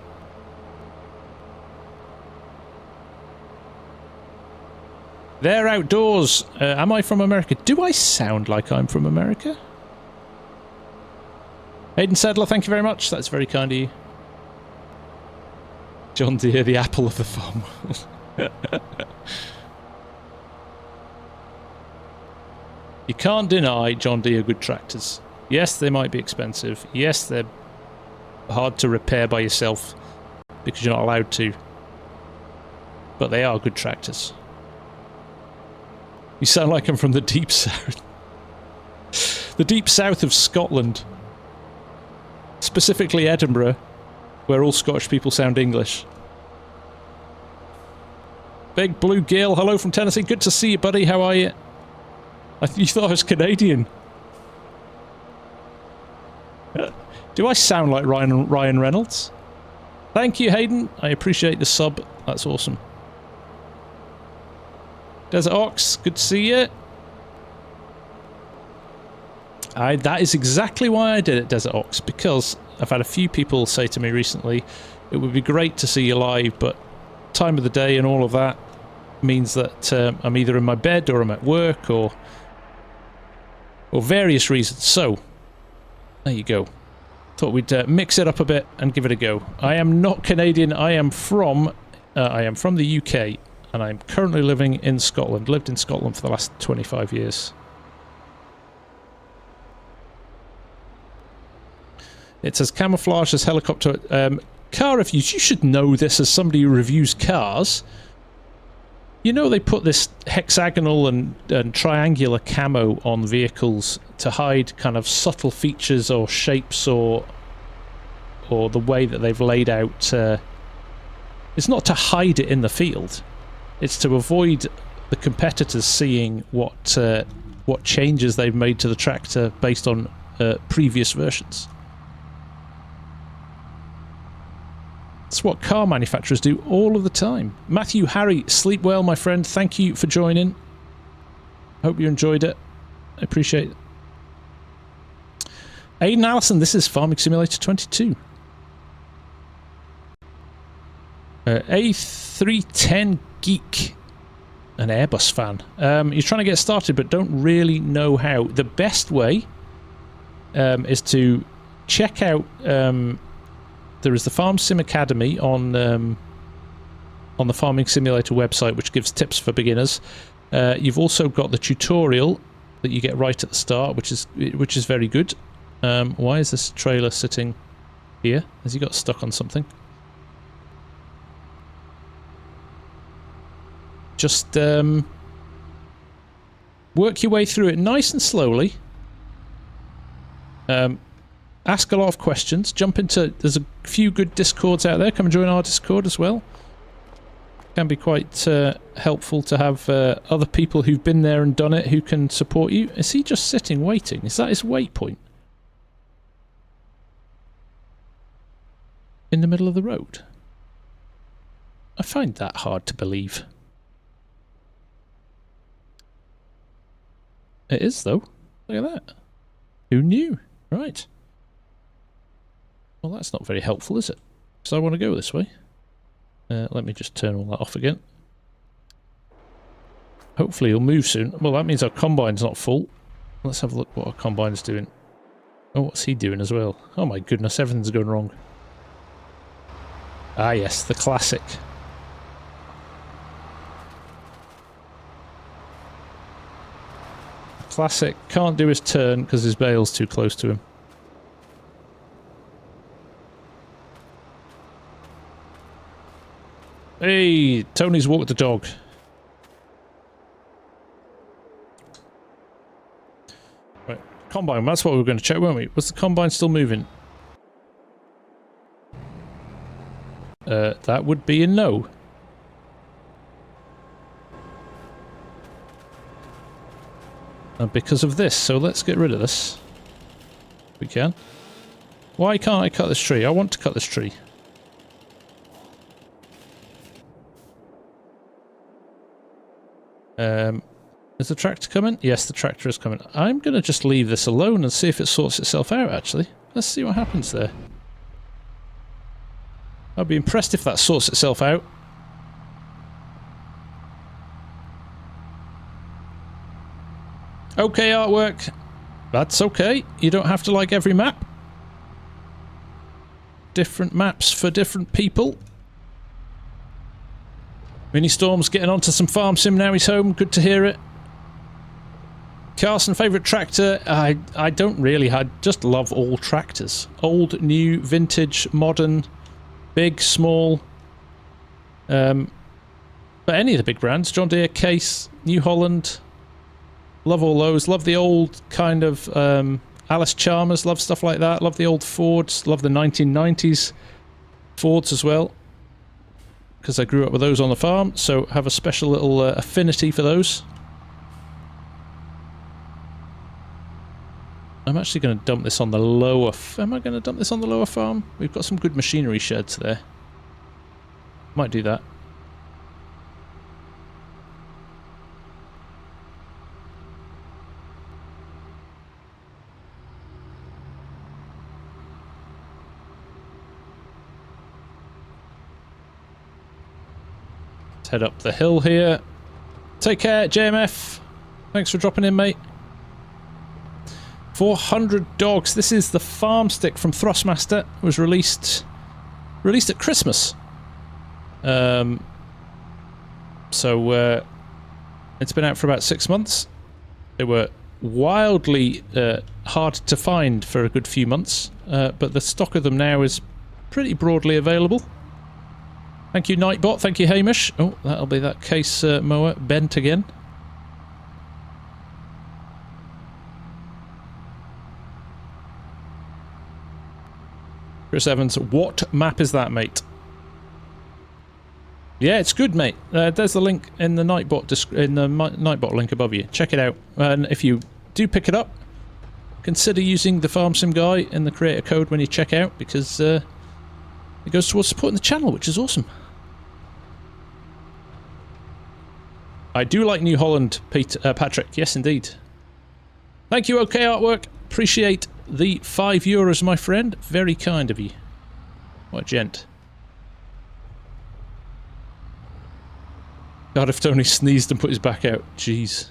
They're outdoors. Am I from America? Do I sound like I'm from America? Hayden Sadler, thank you very much. That's very kind of you. John Deere, the apple of the farm world. You can't deny John Deere good tractors. Yes, they might be expensive. Yes, they're hard to repair by yourself because you're not allowed to. But they are good tractors. You sound like I'm from the deep south. The deep south of Scotland. Specifically Edinburgh, where all Scottish people sound English. Big Blue Gale, hello from Tennessee. Good to see you, buddy. How are you? You thought I was Canadian. Do I sound like Ryan Reynolds? Thank you, Hayden. I appreciate the sub. That's awesome. Desert Ox, good to see you. That is exactly why I did it, Desert Ox, because I've had a few people say to me recently, it would be great to see you live, but time of the day and all of that means that I'm either in my bed or I'm at work or various reasons. So, there you go. Thought we'd mix it up a bit and give it a go. I am not Canadian. I am from the UK, and I'm currently living in Scotland. Lived in Scotland for the last 25 years. It says camouflage as helicopter. Car reviews. You should know this as somebody who reviews cars. You know they put this hexagonal and triangular camo on vehicles to hide kind of subtle features or shapes or the way that they've laid out. It's not to hide it in the field. It's to avoid the competitors seeing what changes they've made to the tractor based on previous versions. It's what car manufacturers do all of the time. Matthew, Harry, sleep well, my friend. Thank you for joining. Hope you enjoyed it. I appreciate it. Aidan Allison, this is Farming Simulator 22. A310 Geek, an Airbus fan. You're trying to get started but don't really know how. The best way is to check out... there is the FarmSim Academy on the Farming Simulator website, which gives tips for beginners. You've also got the tutorial that you get right at the start, which is very good. Why is this trailer sitting here? Has he got stuck on something? Just work your way through it nice and slowly. Ask a lot of questions. Jump into... There's a few good Discords out there. Come and join our Discord as well. Can be quite helpful to have other people who've been there and done it who can support you. Is he just sitting waiting? Is that his waypoint? In the middle of the road? I find that hard to believe. It is, though. Look at that. Who knew? Right. Well, that's not very helpful, is it? So I want to go this way. Let me just turn all that off again. Hopefully he'll move soon. Well, that means our combine's not full. Let's have a look what our combine's doing. Oh, what's he doing as well? Oh my goodness, everything's going wrong. Ah yes, the classic. Classic. Can't do his turn because his bale's too close to him. Hey, Tony's walked the dog. Right, combine, that's what we were going to check, weren't we? Was the combine still moving? That would be a no. And because of this, so let's get rid of this. We can. Why can't I cut this tree? I want to cut this tree. Is the tractor coming? Yes, the tractor is coming. I'm going to just leave this alone and see if it sorts itself out, actually. Let's see what happens there. I'd be impressed if that sorts itself out. Okay, artwork. That's okay. You don't have to like every map. Different maps for different people. Mini Storm's getting onto some farm sim now he's home. Good to hear it. Carson, favourite tractor? I don't really. I just love all tractors. Old, new, vintage, modern, big, small. But any of the big brands. John Deere, Case, New Holland. Love all those. Love the old kind of Alice Chalmers. Love stuff like that. Love the old Fords. Love the 1990s Fords as well. Because I grew up with those on the farm. So have a special little affinity for those. I'm actually going to dump this on the lower... Am I going to dump this on the lower farm? We've got some good machinery sheds there. Might do that. Let's head up the hill here. Take care, JMF. Thanks for dropping in, mate. 400 dogs. This is the farm stick from Thrustmaster. It was released at Christmas. So it's been out for about 6 months. They were wildly hard to find for a good few months, but the stock of them now is pretty broadly available. Thank you, Nightbot. Thank you, Hamish. Oh, that'll be that case mower bent again. Chris Evans, what map is that, mate? Yeah, it's good, mate. There's the link in the Nightbot link above you. Check it out. And if you do pick it up, consider using the FarmSimGuy in the creator code when you check out, because it goes towards supporting the channel, which is awesome. I do like New Holland, Patrick. Yes, indeed. Thank you, OK Artwork. Appreciate the €5, my friend. Very kind of you. What a gent. God, if Tony sneezed and put his back out. Jeez.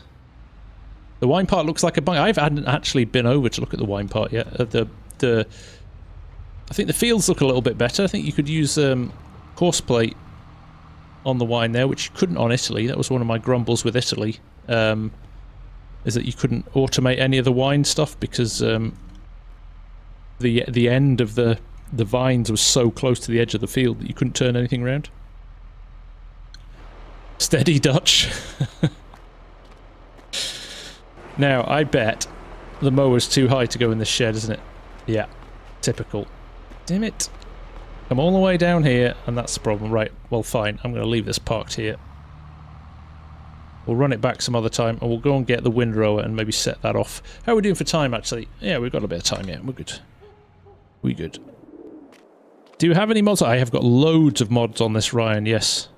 The wine part looks like a bung. I haven't actually been over to look at the wine part yet. I think the fields look a little bit better. I think you could use horseplate on the wine there, which you couldn't on Italy. That was one of my grumbles with Italy. Is that you couldn't automate any of the wine stuff because the end of the vines was so close to the edge of the field that you couldn't turn anything around. Steady Dutch. Now, I bet the mower's too high to go in this shed, isn't it? Yeah, typical. Damn it. Come all the way down here, and that's the problem. Right, well, fine. I'm going to leave this parked here. We'll run it back some other time, and we'll go and get the windrower and maybe set that off. How are we doing for time, actually? Yeah, we've got a bit of time, yeah. We're good. We're good. Do you have any mods? I have got loads of mods on this, Ryan, yes.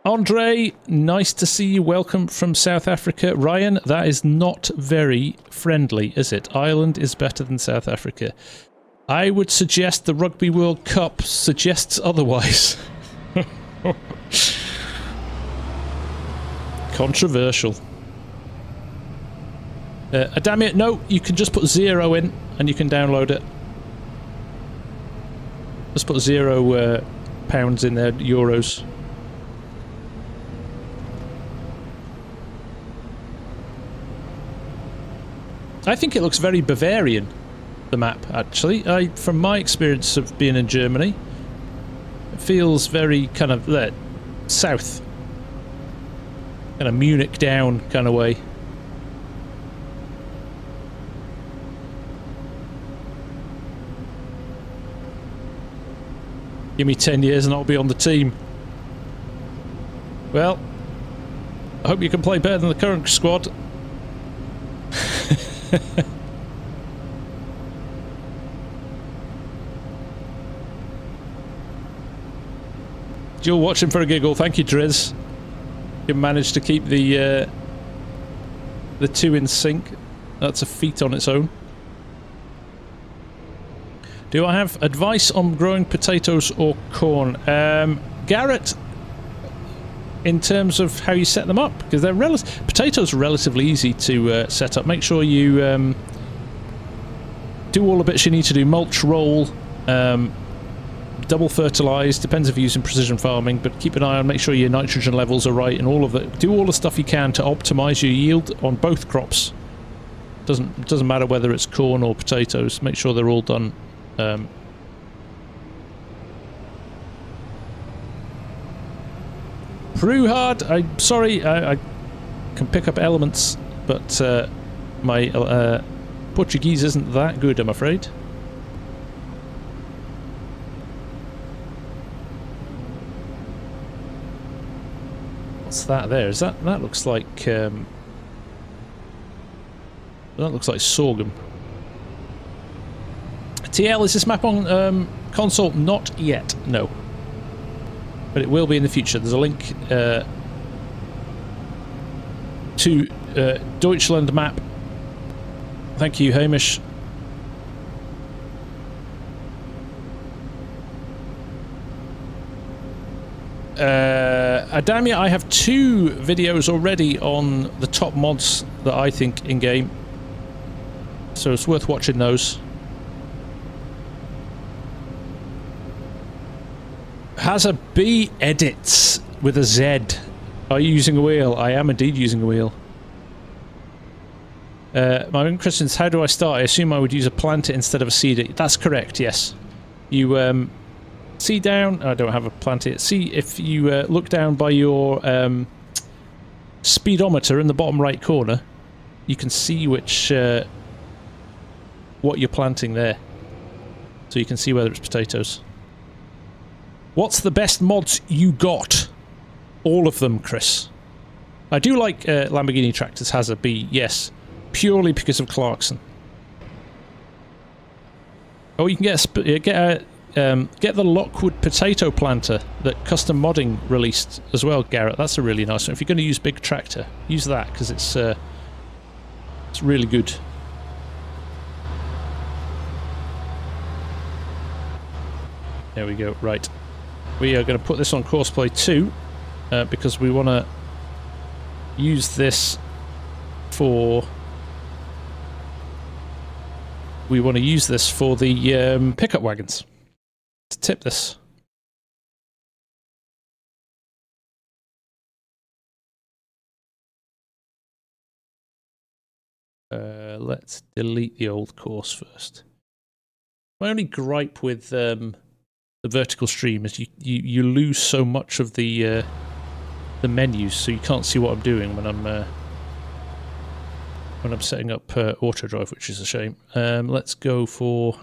Andre, nice to see you. Welcome from South Africa. Ryan, that is not very friendly, is it? Ireland is better than South Africa. I would suggest the Rugby World Cup suggests otherwise. Controversial. Damn it, no, you can just put 0 in and you can download it. Just put 0 pounds in there, euros. I think it looks very Bavarian, the map, actually. From my experience of being in Germany, it feels very kind of south. Kind of Munich down kind of way. Give me 10 years and I'll be on the team. Well, I hope you can play better than the current squad. You're watching for a giggle. Thank you, Driz. can manage to keep the two in sync. That's a feat on its own. Do I have advice on growing potatoes or corn? Garrett, in terms of how you set them up, because they're potatoes are relatively easy to set up. Make sure you do all the bits you need to do. Mulch, roll, double fertilise, depends if you're using precision farming, but keep an eye on, make sure your nitrogen levels are right and all of it. Do all the stuff you can to optimise your yield on both crops. Doesn't matter whether it's corn or potatoes, make sure they're all done. Brew hard, I'm sorry, I can pick up elements, but my Portuguese isn't that good, I'm afraid. What's that there? Is that looks like sorghum. TL, is this map on console? Not yet, no. But it will be in the future. There's a link to Deutschland map. Thank you, Hamish. Adamia, I have 2 videos already on the top mods that I think in-game. So it's worth watching those. Has a B edits with a Z. Are you using a wheel? I am indeed using a wheel. My own question is, how do I start? I assume I would use a planter instead of a seeder. That's correct, yes. You see down, I don't have a planter. See if you look down by your speedometer in the bottom right corner, you can see which what you're planting there. So you can see whether it's potatoes. What's the best mods you got? All of them, Chris. I do like Lamborghini Tractors has a B, yes. Purely because of Clarkson. Oh, you can get the Lockwood potato planter that Custom Modding released as well, Garrett. That's a really nice one. If you're going to use big tractor, use that because it's really good. There we go. Right. We are going to put this on Courseplay 2 because we want to use this for... We want to use this for the pickup wagons. To tip this. Let's delete the old course first. My only gripe with the vertical stream is you lose so much of the menus, so you can't see what I'm doing when I'm setting up auto drive, which is a shame. Let's go for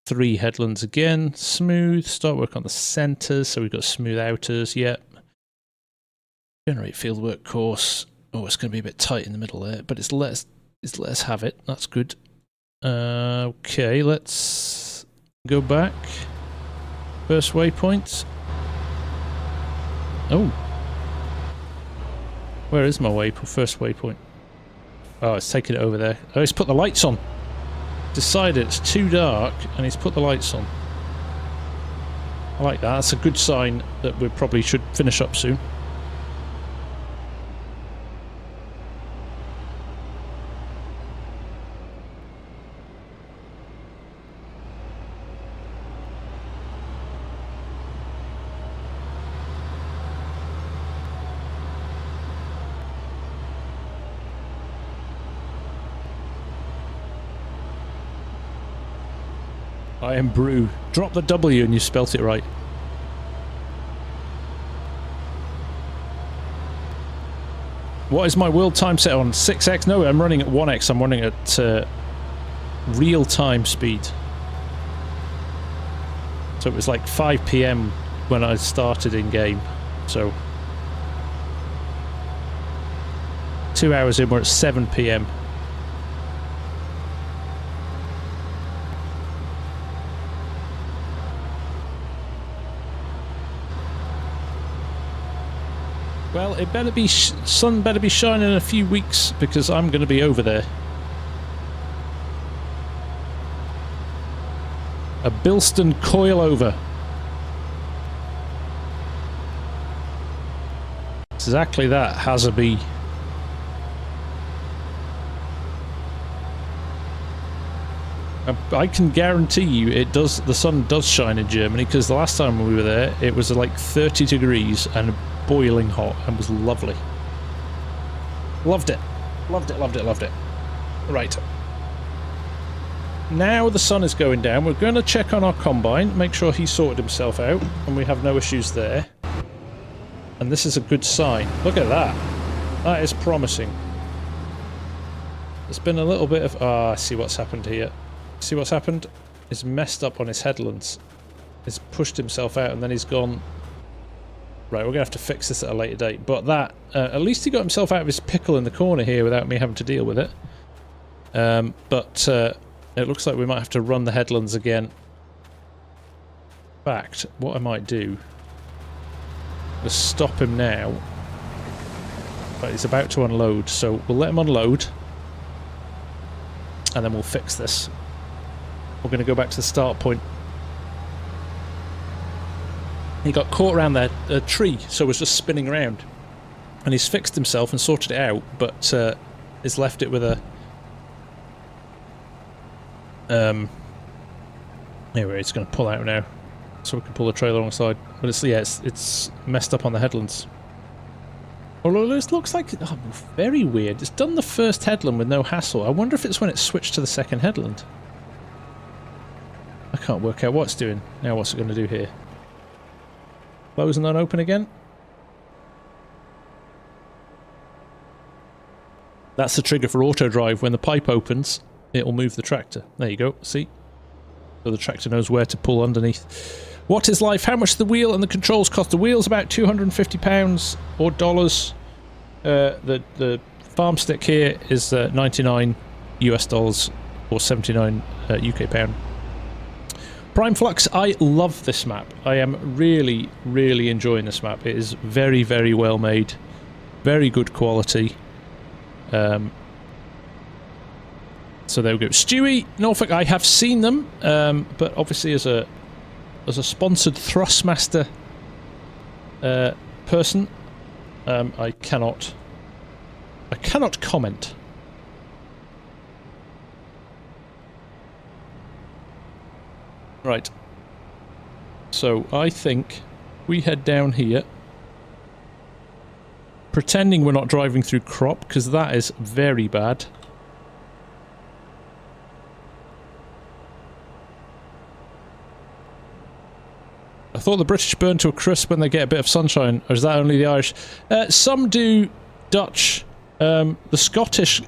3 headlands again. Smooth. Start work on the centres, so we've got smooth outers. Yep. Generate fieldwork course. Oh, it's going to be a bit tight in the middle there, but it's let's have it. That's good. Okay, let's go back. First waypoint. Oh. Where is my first waypoint? Oh, it's taking it over there. Oh, he's put the lights on. Decided it's too dark and he's put the lights on. I like that. That's a good sign that we probably should finish up soon. I am Brew. Drop the W and you spelt it right. What is my world time set on? 6x? No, I'm running at 1x. I'm running at real time speed. So it was like 5 PM when I started in game. So 2 hours in, we're at 7 PM. Well, it better be sun better be shining in a few weeks because I'm going to be over there. A Bilston coilover. Exactly that, Hazarby. I can guarantee you it does. The sun does shine in Germany because the last time we were there, it was like 30 degrees and boiling hot and was lovely. Loved it. Loved it, loved it, loved it. Right. Now the sun is going down. We're going to check on our combine, make sure he sorted himself out and we have no issues there. And this is a good sign. Look at that. That is promising. There's been a little bit of... I see what's happened here. See what's happened? He's messed up on his headlands. He's pushed himself out and then he's gone... Right, we're going to have to fix this at a later date. But that... at least he got himself out of his pickle in the corner here without me having to deal with it. It looks like we might have to run the headlands again. In fact, what I might do... is stop him now. But he's about to unload, so we'll let him unload. And then we'll fix this. We're going to go back to the start point. He got caught around there, a tree, so was just spinning around. And he's fixed himself and sorted it out, but he's left it with a... Anyway, it's going to pull out now, so we can pull the trailer alongside. But it's, yeah, it's messed up on the headlands. Although this looks like... Oh, very weird. It's done the first headland with no hassle. I wonder if it's when it switched to the second headland. I can't work out what it's doing. Now what's it going to do here? Close and then open again? That's the trigger for auto drive. When the pipe opens, it'll move the tractor. There you go. See? So the tractor knows where to pull underneath. What is life? How much the wheel and the controls cost? The wheel's about £250 or dollars. The farm stick here is 99 US dollars or 79 UK pound. Prime Flux, I love this map. I am really, really enjoying this map. It is very, very well made. Very good quality. So there we go. Stewie, Norfolk, I have seen them, but obviously as a sponsored Thrustmaster person, I cannot comment. Right. So I think we head down here, pretending we're not driving through crop, because that is very bad. I thought the British burn to a crisp when they get a bit of sunshine, or is that only the Irish? Some do Dutch. The Scottish...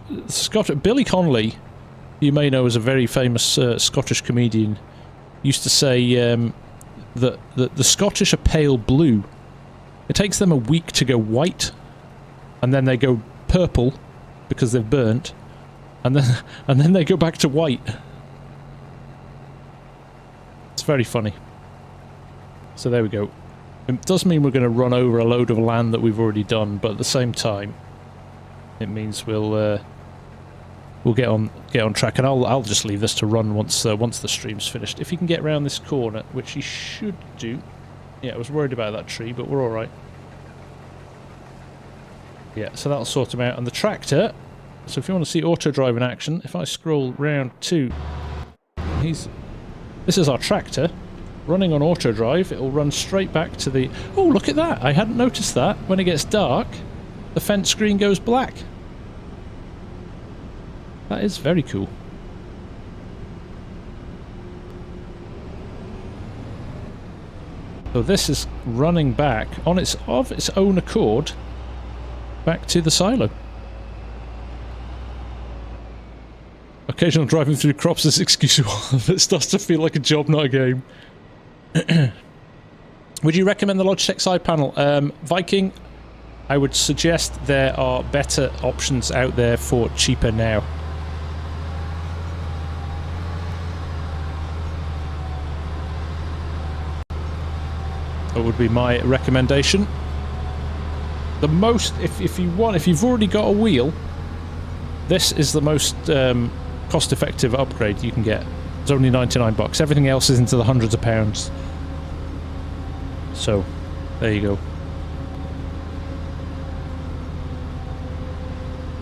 Billy Connolly, you may know as a very famous Scottish comedian, used to say that the Scottish are pale blue. It takes them a week to go white, and then they go purple because they've burnt, and then they go back to white. It's very funny. So there we go. It does mean we're going to run over a load of land that we've already done, but at the same time, it means we'll get on track, and I'll just leave this to run once the stream's finished. If he can get around this corner, which he should do. Yeah, I was worried about that tree, but we're all right. Yeah, so that'll sort him out. And the tractor. So if you want to see auto drive in action, if I scroll round to, this is our tractor running on auto drive. It'll run straight back to the. Oh, look at that! I hadn't noticed that. When it gets dark, the fence screen goes black. That is very cool. So this is running back on its own accord back to the silo. Occasional driving through crops is excusable. It starts to feel like a job, not a game. Would you recommend the Logitech side panel? Viking, I would suggest there are better options out there for cheaper now. That would be my recommendation. The most, if you've already got a wheel, this is the most cost-effective upgrade you can get. It's only 99 bucks. Everything else is into the hundreds of pounds. So, there you go.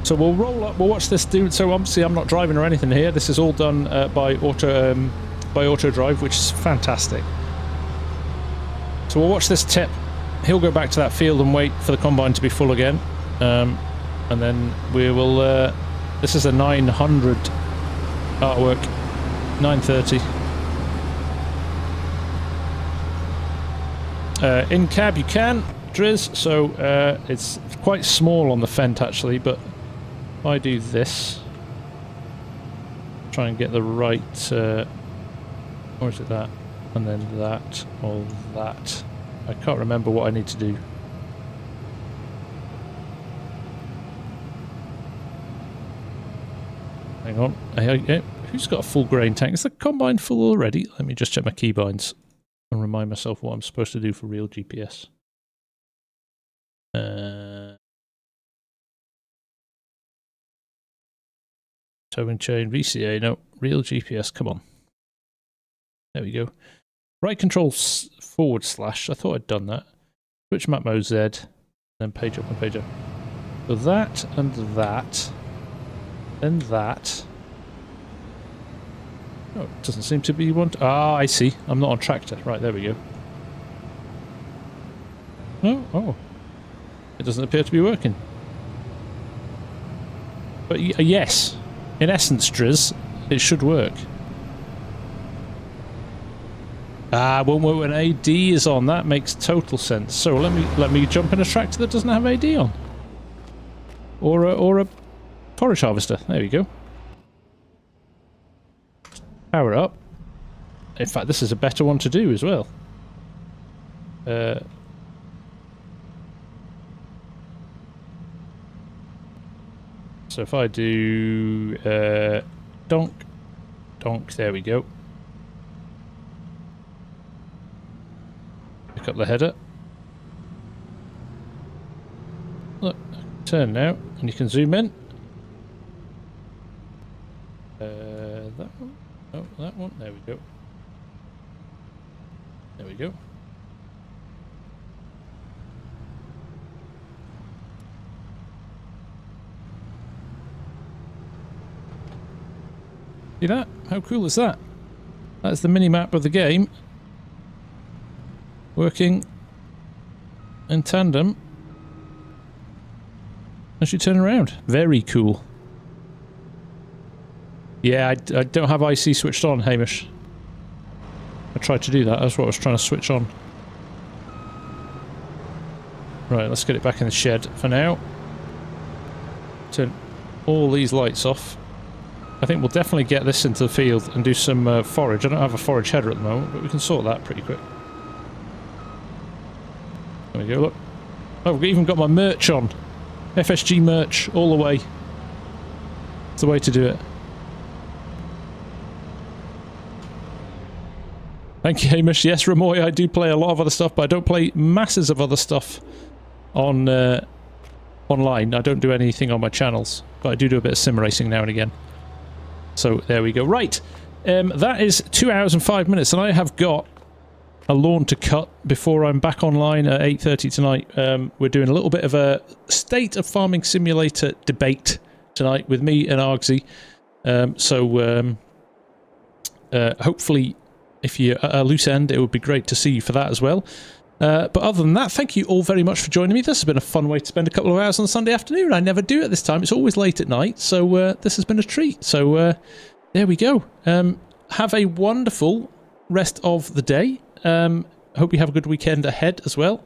So we'll roll up. We'll watch this do. So obviously, I'm not driving or anything here. This is all done by auto drive, which is fantastic. So we'll watch this tip. He'll go back to that field and wait for the combine to be full again, and then we will. This is a 900 artwork, 930. In cab you can, Driz. So it's quite small on the Fent actually, but if I do this, try and get the right. Or is it that? And then that, or that. I can't remember what I need to do. Hang on. Who's got a full grain tank? Is the combine full already? Let me just check my keybinds and remind myself what I'm supposed to do for real GPS. Towing chain, VCA, no. Real GPS, come on. There we go. Right control / I thought I'd done that. Switch map mode Z, then page up and page up. So that and that, then that. Oh, it doesn't seem to be one. Ah, I see. I'm not on tractor. Right, there we go. Oh. It doesn't appear to be working. But yes, in essence, Driz, it should work. Ah, when AD is on, that makes total sense. So let me jump in a tractor that doesn't have AD on, or a forage harvester. There we go. Power up. In fact, this is a better one to do as well. So if I do donk, there we go. Pick up the header. Look, turn now, and you can zoom in. That one. Oh, that one. There we go. There we go. See that? How cool is that? That's the mini-map of the game. Working in tandem as you turn around. Very cool. Yeah, I don't have IC switched on, Hamish. I tried to do that. That's what I was trying to switch on. Right, let's get it back in the shed for now. Turn all these lights off. I think we'll definitely get this into the field and do some forage. I don't have a forage header at the moment, but we can sort that pretty quick. There we go, look. Oh, we've even got my merch on. FSG merch, all the way. It's the way to do it. Thank you, Hamish. Yes, Ramoy, I do play a lot of other stuff, but I don't play masses of other stuff on online. I don't do anything on my channels, but I do a bit of sim racing now and again. So there we go. Right, that is 2 hours and 5 minutes, and I have got a lawn to cut before I'm back online at 8:30 tonight. We're doing a little bit of a State of Farming Simulator debate tonight with me and Argsy. Hopefully, if you're at a loose end, it would be great to see you for that as well. But other than that, thank you all very much for joining me. This has been a fun way to spend a couple of hours on a Sunday afternoon. I never do it this time. It's always late at night, so this has been a treat. So there we go. Have a wonderful rest of the day. Hope you have a good weekend ahead as well.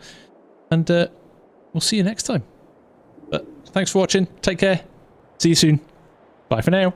And we'll see you next time. But thanks for watching. Take care. See you soon. Bye for now.